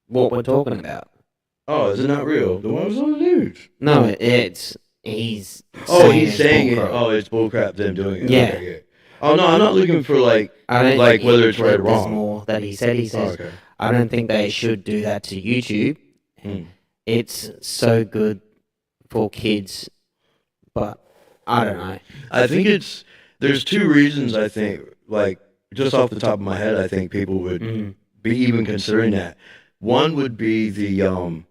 What we're talking about? Oh, is it not real? The one was on the news. No, he's. Oh, he's saying it. bull crap. Oh, it's bullcrap. Them doing it. Yeah. Okay, yeah. Oh no, I'm not looking for like. I don't like think whether it's right or there's wrong. more that he said. He Oh, says, okay. I don't think they should do that to YouTube. Hmm. It's so good for kids, but I don't know. I think there's two reasons. I think like just off the top of my head, I think people would Mm. be even considering that. One would be the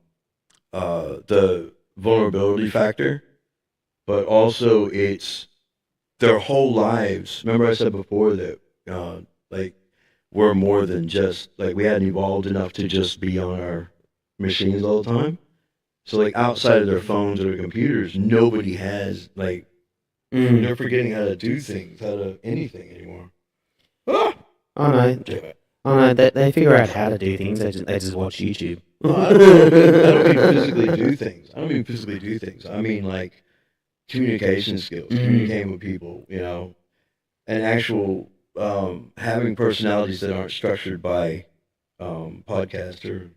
vulnerability factor, but also it's their whole lives. Remember I said before that like we're more than just like we hadn't evolved enough to just be on our machines all the time. So like outside of their phones or their computers, nobody has like Mm. they're forgetting how to do things, how to anything anymore. Ah! Oh no, Damn it. oh no, they figure out how to do things. They just watch YouTube. No, I don't mean physically do things. I don't mean physically do things. I mean like communication skills, communicating with people, you know, and actual having personalities that aren't structured by podcasts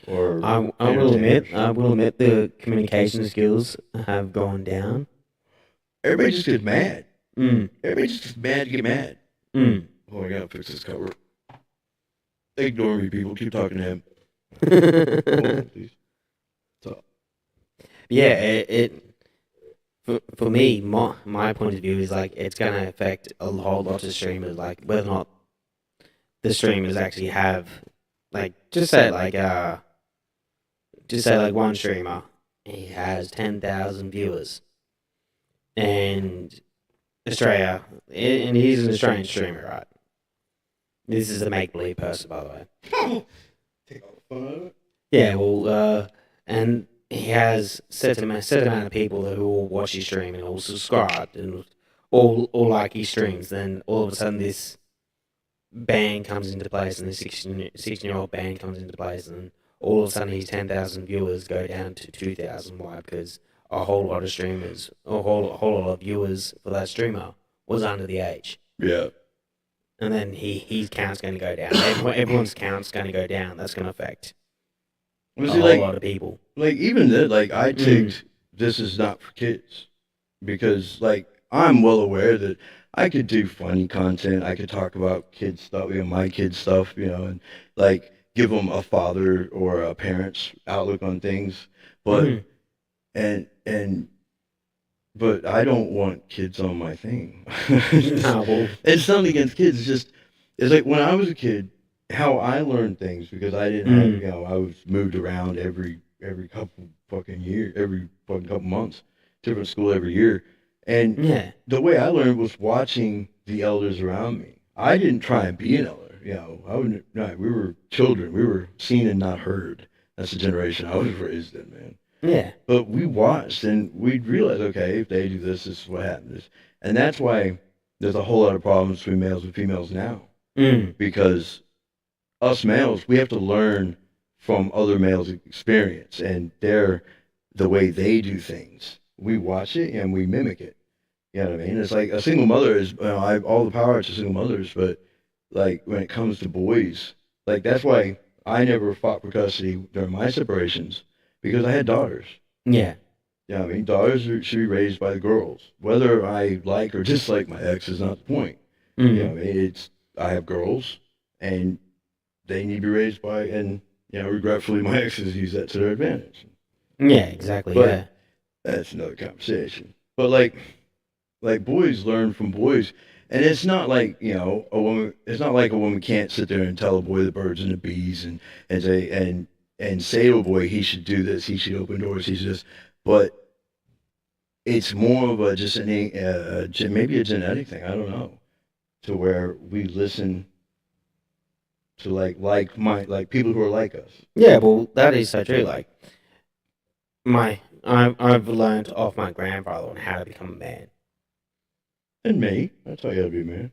or I will admit the communication skills have gone down. everybody just gets mad. Mm. Everybody just gets mad to get mad. Mm. Oh, I gotta fix this cover. Ignore me, people. Keep talking to him. Hold on, please. So, Yeah, it for me, my point of view is like it's gonna affect a whole lot of streamers, like whether or not the streamers actually have like just say like one streamer, he has 10,000 viewers, and Australia, and he's an Australian streamer, right? This is a make believe person, by the way. take all the fun out of it. Yeah, well, and he has set amount of people who will watch his stream and all subscribed and all like his streams. Then all of a sudden, this ban comes into place, and the 16-year-old ban comes into place, and all of a sudden, his 10,000 viewers go down to 2,000. Why? Because a whole lot of streamers, a whole lot of viewers for that streamer was under the age. Yeah. And then his count's going to go down. Everyone's count's going to go down. That's going to affect Well, a see, whole lot of people. like even then, like I ticked, this is not for kids, because like I'm well aware that I could do funny content. I could talk about kids stuff, you know, my kids stuff, you know, and like give them a father or a parent's outlook on things. But Mhm. but I don't want kids on my thing. Nah, well, It's nothing against kids. It's like when I was a kid, how I learned things because I didn't have, you know, I was moved around every couple fucking year, every fucking couple months, different school every year. And yeah. the way I learned was watching the elders around me. I didn't try and be an elder, you know. I wouldn't. No, we were children. We were seen and not heard. That's the generation I was raised in, man. Yeah. But we watched and we'd realize, okay, if they do this, this is what happens. And that's why there's a whole lot of problems between males and females now. Mm. Because us males, we have to learn from other males' experience and the way they do things. We watch it and we mimic it. You know what I mean? It's like a single mother is, you know, I have all the power to single mothers, but like when it comes to boys, like that's why I never fought for custody during my separations because I had daughters. Yeah. Yeah, I mean, should be raised by the girls. Whether I like or dislike my ex is not the point. Mm. You know, I mean, I have girls, and they need to be raised by, and you know, regretfully, my exes use that to their advantage. Yeah, exactly. But Yeah. that's another conversation. But like boys learn from boys, and it's not like a woman. It's not like a woman can't sit there and tell a boy the birds and the bees and say and say to a boy he should do this, he should open doors, he should this. But it's more of a just maybe a genetic thing. I don't know. To where we listen to like people who are like us. Yeah, well, that is so true. Like, I've learned off my grandfather on how to become a man. And me. That's how you gotta be, man.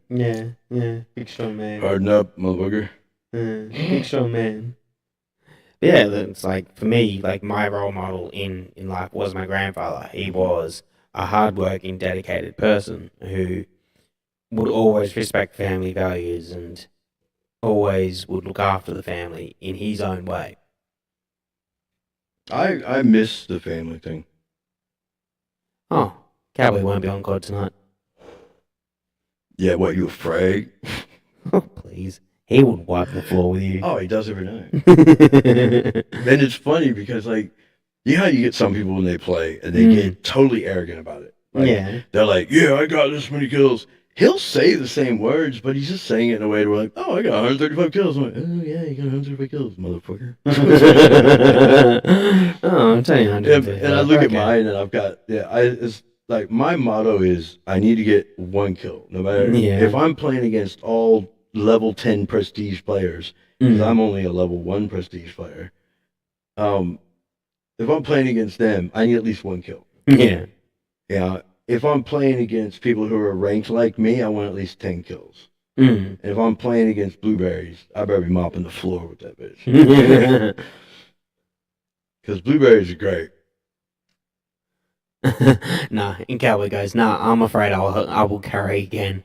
Yeah, big strong man. Harden up, motherfucker. Big strong man. But yeah, it's like for me, like my role model in life was my grandfather. He was a hardworking, dedicated person who would always respect family values and always would look after the family in his own way. I miss the family thing. Oh, Cowboy won't be on God tonight. Yeah, what, you afraid? Oh, please. He would wipe the floor with you. Oh, he does every night. And it's funny because, like, you know how you get some people when they play and they get totally arrogant about it. Like, Yeah. they're like, yeah, I got this many kills. He'll say the same words, but he's just saying it in a way to like, oh, I got 135 kills. I'm like, oh, yeah, you got 135 kills, motherfucker. Oh, I'm telling you, And I look at mine and I've got, it's like my motto is I need to get one kill. No matter if I'm playing against all level 10 prestige players, because I'm only a level 1 prestige player. If I'm playing against them, I need at least one kill. Yeah. Yeah. If I'm playing against people who are ranked like me, I want at least 10 kills. Mm. And if I'm playing against blueberries, I better be mopping the floor with that bitch. Because blueberries are great. Nah, and Cowboy goes, nah, I'm afraid I will carry again.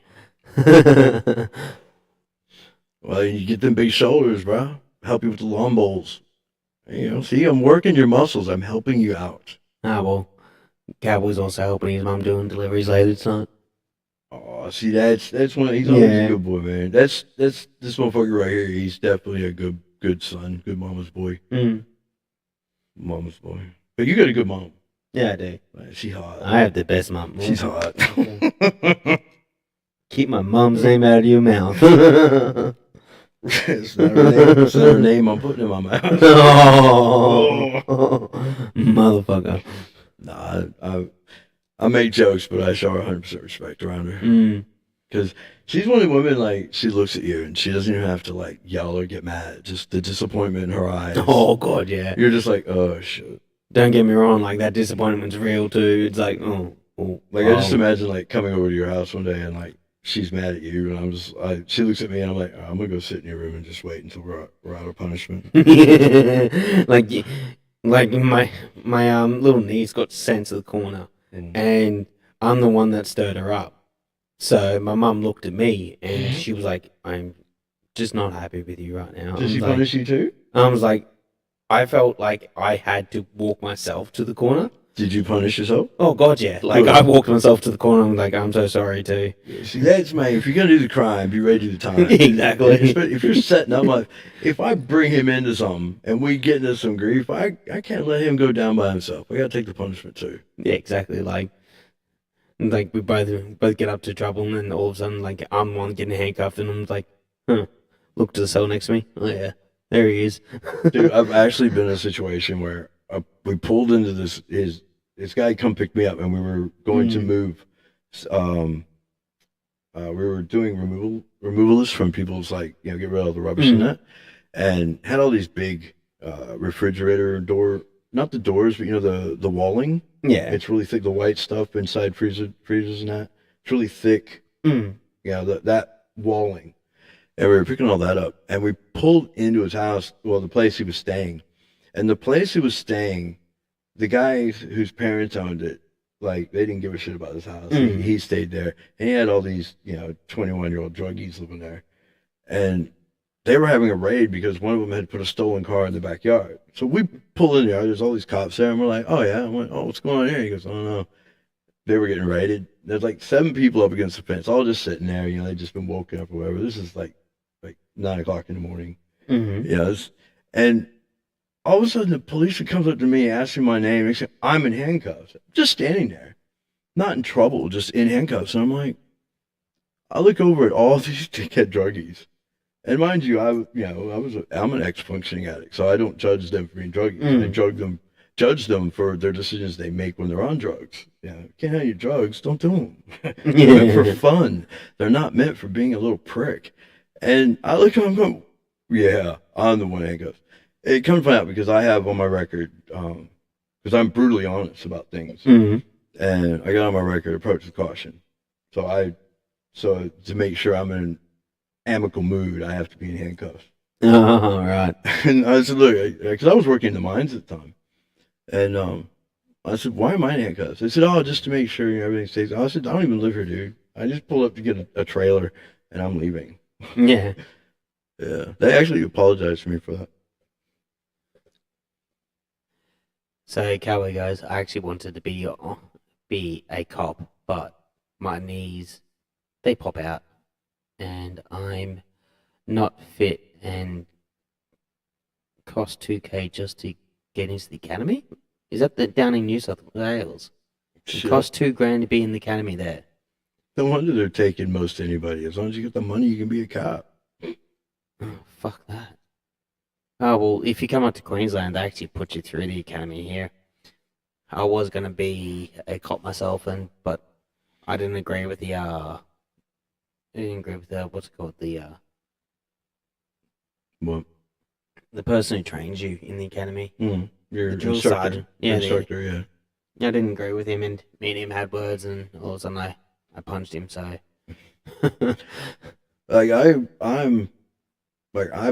Well, you get them big shoulders, bro. Help you with the lawn bowls. See, I'm working your muscles. I'm helping you out. Ah, well, Cowboy's also helping his mum doing deliveries later tonight. Oh, see, that's one. He's always a good boy, man. That's this motherfucker right here. He's definitely a good son, good mama's boy. Mama's boy. But you got a good mom. Yeah, I do. Man, she hot. I have the best mum. She's hot. Keep my mum's name out of your mouth. It's not her name. It's not her name I'm putting in my mouth. Oh, motherfucker. Nah, I make jokes, but I show her 100% respect around her. Because she's one of the women, like, she looks at you and she doesn't even have to, like, yell or get mad. Just the disappointment in her eyes. Oh, God, yeah. You're just like, oh, shit. Don't get me wrong, like, that disappointment's real, too. It's like, oh. Like, I just imagine, like, coming over to your house one day and, like, she's mad at you, and she looks at me, and I'm like, I'm going to go sit in your room and just wait until we're out of punishment. like my little niece got sent to the corner, and I'm the one that stirred her up. So my mum looked at me, and she was like, I'm just not happy with you right now. Did she punish you too? I was like, I felt like I had to walk myself to the corner. Did you punish yourself? Oh, God, yeah. Like, I walked myself to the corner. I'm like, I'm so sorry, too. See, that's my, if you're going to do the crime, be ready to do the time. Exactly. If you're setting up, like, if I bring him into something and we get into some grief, I can't let him go down by himself. I got to take the punishment, too. Yeah, exactly. Like we both get up to trouble, and then all of a sudden, like, I'm the one getting handcuffed, and I'm like, look to the cell next to me. Oh, yeah. There he is. Dude, I've actually been in a situation where we pulled into this guy come pick me up, and we were going to move. We were doing removalists from people's, like, get rid of the rubbish and that, and had all these big refrigerator door, not the doors, but the walling. Yeah. It's really thick. The white stuff inside freezers and that. It's really thick. Yeah, that walling. And we were picking all that up, and we pulled into his house, well, the place he was staying. And the place he was staying, the guy whose parents owned it, like, they didn't give a shit about his house. He stayed there, and he had all these, 21-year-old druggies living there. And they were having a raid because one of them had put a stolen car in the backyard. So we pull in there, there's all these cops there, and we're like, oh, yeah. I went, oh, what's going on here? He goes, I don't know. They were getting raided. There's like 7 people up against the fence, all just sitting there, they'd just been woken up or whatever. This is like 9 o'clock in the morning. And all of a sudden the policeman comes up to me, asks me my name, and says, I'm in handcuffs. Just standing there, not in trouble, just in handcuffs. And I'm like, I look over at all these dickhead druggies. And mind you, I'm an ex-functioning addict, so I don't judge them for being druggies. I judge them for their decisions they make when they're on drugs. Can't have your drugs, don't do them. They're meant for fun. They're not meant for being a little prick. And I look at them going, yeah, I'm the one handcuffed. It comes out because I have on my record, because I'm brutally honest about things. And I got on my record, approach with caution. So to make sure I'm in an amicable mood, I have to be in handcuffs. Oh, right. And I said, look, because I was working in the mines at the time. And I said, why am I in handcuffs? They said, oh, just to make sure everything stays. I said, I don't even live here, dude. I just pulled up to get a trailer, and I'm leaving. Yeah. Yeah. They actually apologized to me for that. So, Cowboy guys, I actually wanted to be a cop, but my knees, they pop out, and I'm not fit, and cost $2,000 just to get into the academy. Is that down in New South Wales? It Shit. cost $2,000 to be in the academy there. No wonder they're taking most anybody. As long as you get the money, you can be a cop. Oh, fuck that. Oh, well, if you come up to Queensland, they actually put you through the academy here. I was going to be a cop myself, but I didn't agree with what's it called, Well, the person who trains you in the academy. Your The drill instructor. sergeant. Your Yeah, instructor, yeah. I didn't agree with him, and me and him had words, and all of a sudden I punched him, so... Like I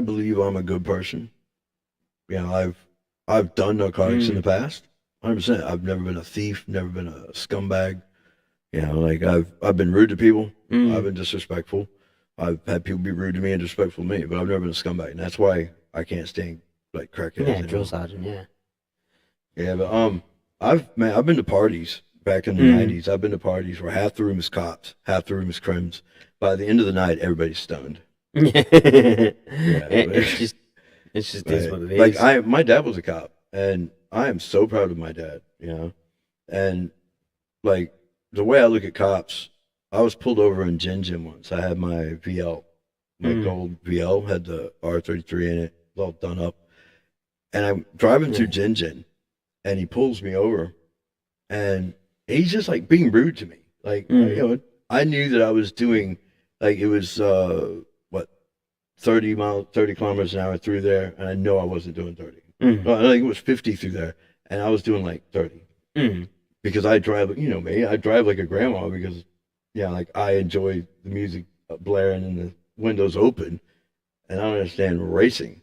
believe I'm a good person. I've done narcotics in the past. 100%. I've never been a thief, never been a scumbag. I've been rude to people. I've been disrespectful. I've had people be rude to me and disrespectful to me, but I've never been a scumbag, and that's why I can't stand like crackheads. Yeah, anymore. drill sergeant, yeah. Yeah, but I've been to parties back in the 90s. I've been to parties where half the room is cops, half the room is crims. By the end of the night, everybody's stoned. It's just is what it is. Like my dad was a cop, and I am so proud of my dad. And like the way I look at cops, I was pulled over in Gin Gin once. I had my VL, my gold VL, had the R33 in it, it was all done up, and I'm driving through Gin Gin, and he pulls me over, and he's just like being rude to me. Like I knew that I was doing, like, it was 30 kilometers an hour through there, and I know I wasn't doing 30. Well, I think it was 50 through there, and I was doing like 30. Because I drive, you know me, I drive like a grandma because, like I enjoy the music blaring and the windows open, and I don't understand racing.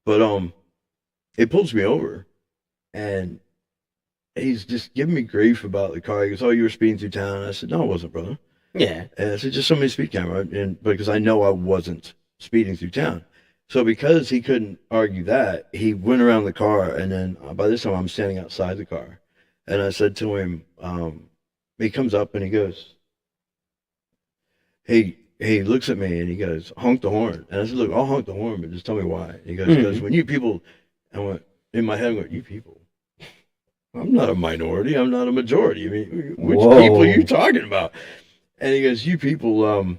But it pulls me over, and he's just giving me grief about the car. He goes, "Oh, you were speeding through town." And I said, "No, I wasn't, brother." Yeah. And I said, "Just somebody's speed camera," and because I know I wasn't speeding through town. So because he couldn't argue that, he went around the car, and then by this time I'm standing outside the car, and I said to him, he comes up and he goes, he looks at me and he goes, "Honk the horn." And I said, "Look, I'll honk the horn, but just tell me why." And he goes, "Because when you people," I went, in my head, I went, "You people? I'm not a minority. I'm not a majority. I mean, which people are you talking about?" And he goes, "You people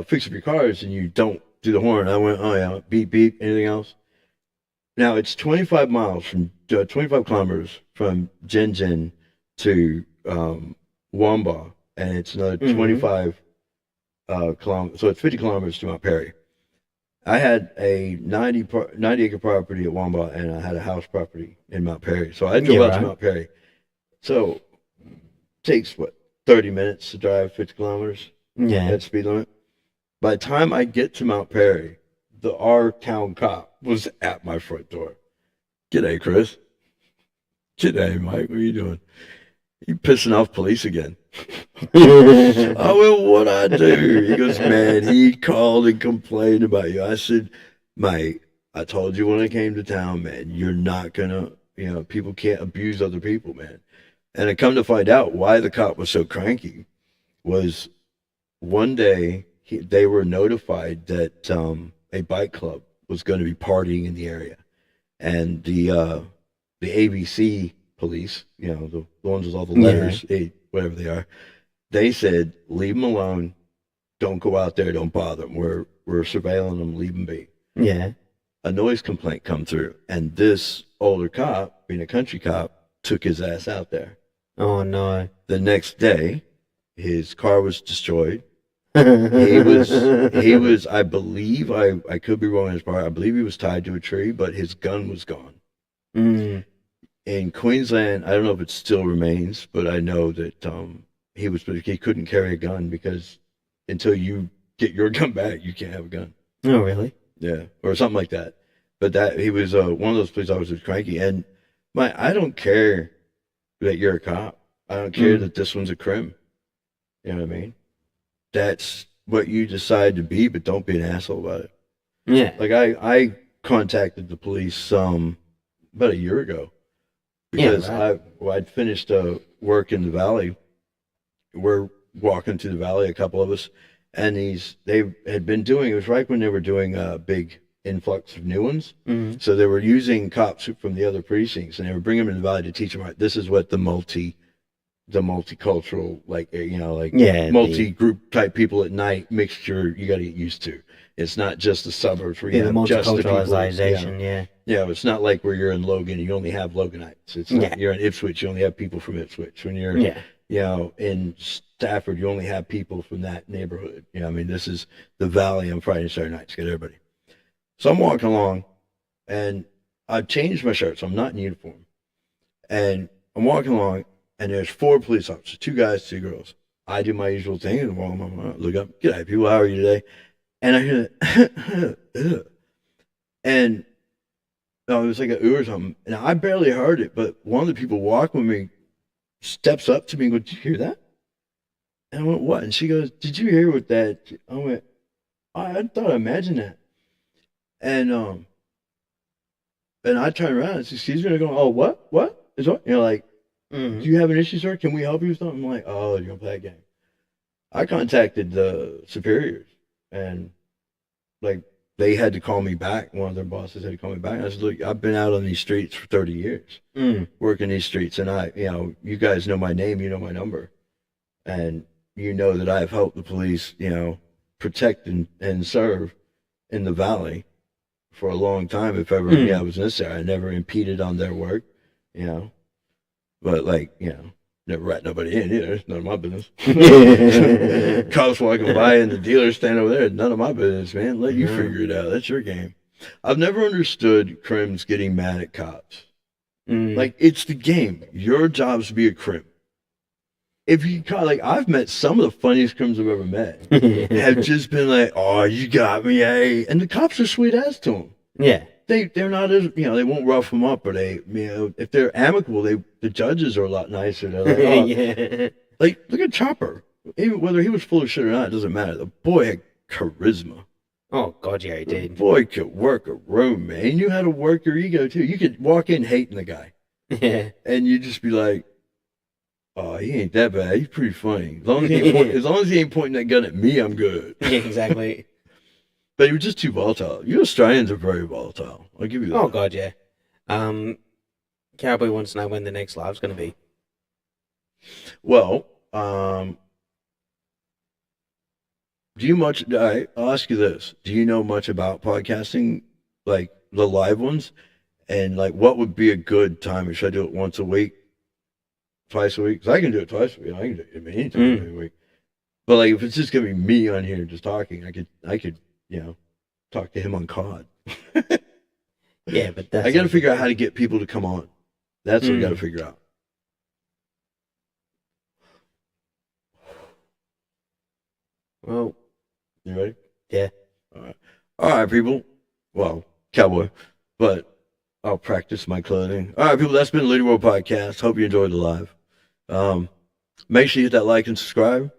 fix up your cars and you don't do the horn." I went, "Oh yeah, beep beep. Anything else?" Now it's 25 kilometers from Gin Gin to Wamba, and it's another 25 kilometers. So it's 50 kilometers to Mount Perry. I had a 90 acre property at Wamba, and I had a house property in Mount Perry. So I drove out to Mount Perry. So it takes 30 minutes to drive 50 kilometers. Yeah. At speed limit. By the time I get to Mount Perry, our town cop was at my front door. "G'day, Chris." "G'day, Mike. What are you doing?" "You pissing off police again." "Oh, well, what'd I do?" He goes, "Man, he called and complained about you." I said, "Mate, I told you when I came to town, man, you're not gonna, people can't abuse other people, man." And I come to find out why the cop was so cranky was one day they were notified that a bike club was going to be partying in the area. and the ABC police, you know, the ones with all the letters, whatever they are, they said, leave them alone. Don't go out there. Don't bother them. We're surveilling them. Leave them be. Yeah. A noise complaint come through, and this older cop, being a country cop, took his ass out there. Oh no. The next day, his car was destroyed. he He was, I believe, I could be wrong on his part. I believe he was tied to a tree, but his gun was gone. Mm. In Queensland, I don't know if it still remains, but I know that he couldn't carry a gun because until you get your gun back, you can't have a gun. Oh really? Yeah, or something like that. But that he was one of those police officers cranky, and I don't care that you're a cop. I don't care that this one's a crim. You know what I mean? That's what you decide to be, but don't be an asshole about it. Yeah. Like I contacted the police about a year ago because I'd finished work in the valley. We're walking through the valley, a couple of us, and they had been doing, it was right when they were doing a big influx of new ones. Mm. So they were using cops from the other precincts, and they were bringing them in the valley to teach them, right, this is what the multicultural, like, you know, like multi-group type people at night mixture you got to get used to. It's not just the suburbs where you the have just the people. multiculturalization, yeah. Yeah, it's not like where you're in Logan, you only have Loganites. It's not, you're in Ipswich, you only have people from Ipswich. When you're, you know, in Stafford, you only have people from that neighborhood. You know, I mean, this is the valley on Friday and Saturday nights. Get everybody. So I'm walking along, and I've changed my shirt, so I'm not in uniform. And I'm walking along, and there's 4 police officers, 2 guys, 2 girls. I do my usual thing, and I look up, g'day people, how are you today? And I hear that, and it was like an ooh or something. And I barely heard it, but one of the people walking with me steps up to me and goes, did you hear that? And I went, what? And she goes, did you hear what that? I went, I thought I imagined that. And I turned around and she's gonna go, oh, what? What? Is what? You know, like, do you have an issue, sir? Can we help you with something? I'm like, oh, you're gonna play that game. I contacted the superiors, and like they had to call me back. One of their bosses had to call me back. And I said, look, I've been out on these streets for 30 years, working these streets, and you guys know my name, you know my number, and you know that I have helped the police, protect and serve in the valley for a long time. If ever it was necessary, I never impeded on their work, but never rat nobody in either. It's none of my business. Cops walking by and the dealers stand over there. None of my business, man. Let you figure it out. That's your game. I've never understood crims getting mad at cops. Like, it's the game. Your job's to be a crim. If you I've met some of the funniest crims I've ever met. Have just been like, oh, you got me, eh? And the cops are sweet as to them. Yeah. They're not as, they won't rough them up, or if they're amicable, the judges are a lot nicer. They're like, oh. Yeah. Like, look at Chopper. Even whether he was full of shit or not, it doesn't matter. The boy had charisma. Oh, God, yeah, he The did. boy could work a room, man. He knew how to work your ego, too. You could walk in hating the guy, Yeah. and you'd just be like, oh, he ain't that bad. He's pretty funny. As long as he ain't pointing that gun at me, I'm good. Yeah, exactly. But he was just too volatile. You Australians are very volatile. I'll give you that. Oh, God, yeah. Cowboy wants to know when the next live's going to be. Well, I'll ask you this. Do you know much about podcasting, like the live ones? And like, what would be a good time? Should I do it once a week? Twice a week? Because I can do it twice a week. I can do it anytime a week. But like, if it's just going to be me on here just talking, I could, talk to him on COD. Yeah, but that's... I got to figure out how to get people to come on. That's what I got to figure out. Well, You ready? yeah. All right, people. Well, cowboy, but I'll practice my clothing. All right, people. That's been the Leader World Podcast. Hope you enjoyed the live. Make sure you hit that like and subscribe.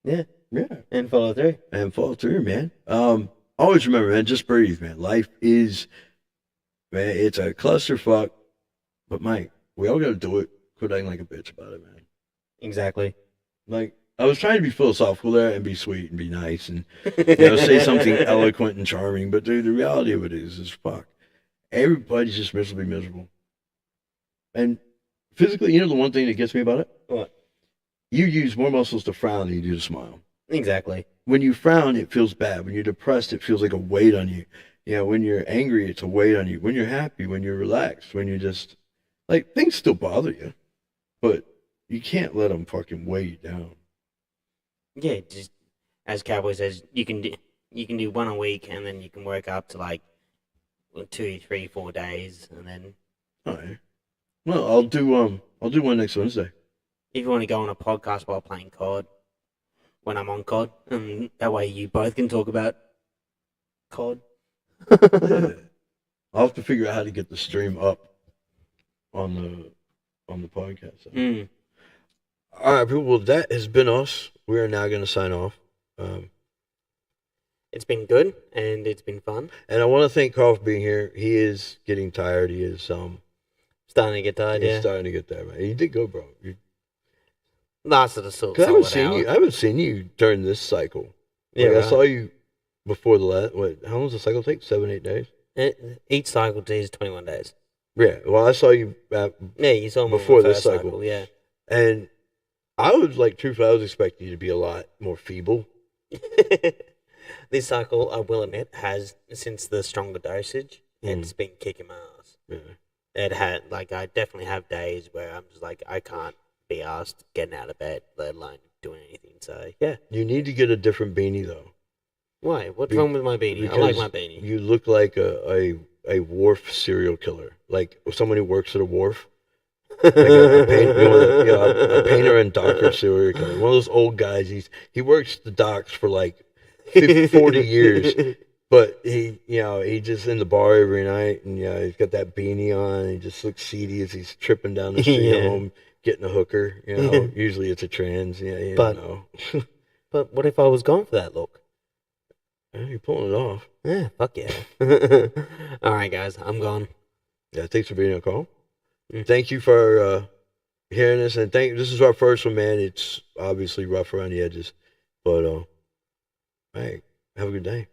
Yeah. Yeah. And follow through. And follow through, man. Always remember, man, just breathe, man. Life is, man, it's a clusterfuck. But, Mike, we all got to do it. Quit acting like a bitch about it, man. Exactly. Like, I was trying to be philosophical there and be sweet and be nice and, say something eloquent and charming. But, dude, the reality of it is fuck. Everybody's just miserable. And physically, you know the one thing that gets me about it? What? You use more muscles to frown than you do to smile. Exactly. When you frown, it feels bad. When you're depressed, it feels like a weight on you. When you're angry, it's a weight on you. When you're happy, when you're relaxed, when you're just like things still bother you, but you can't let them fucking weigh you down. Yeah, just as Cowboy says, you can do one a week, and then you can work up to like 2, 3, 4 days, and then All right. Well, I'll do one next Wednesday. if you want to go on a podcast while playing COD, when I'm on COD, and that way you both can talk about COD. Yeah. I'll have to figure out how to get the stream up on the podcast. So. Mm. All right, people. Well, that has been us. We are now going to sign off. It's been good, and it's been fun. And I want to thank Carl for being here. He is getting tired. He is Starting to get tired, he's yeah. starting to get there, man. You did go, bro. Last of the sort. 'Cause I haven't seen you during this cycle. Yeah, Like, I right. saw you before the last. How long does the cycle take? 7, 8 days. Each cycle is 21 days. Yeah. Well, I saw you Yeah, you saw me on Before the this first cycle. Yeah. and I was like, truthfully, I was expecting you to be a lot more feeble. This cycle, I will admit, has since the stronger dosage, it's been kicking my ass. Yeah. It had I definitely have days where I'm just like I can't be asked getting out of bed, let alone doing anything. So yeah, You need to get a different beanie though. why? What's Be- wrong with my beanie? I like because my beanie. You look like a wharf serial killer, like someone who works at a wharf. Like a painter and docker serial killer. One of those old guys. He works the docks for like 40 years, but he just in the bar every night, and he's got that beanie on. And he just looks seedy as he's tripping down the street Yeah. home, getting a hooker. Usually it's a trans. You But- don't know. But what if I was gone for that look? You're pulling it off. Yeah, fuck yeah. All right, guys, I'm gone. Yeah, thanks for being on call. Mm. Thank you for hearing this, and this is our first one, man. It's obviously rough around the edges, but hey, have a good day.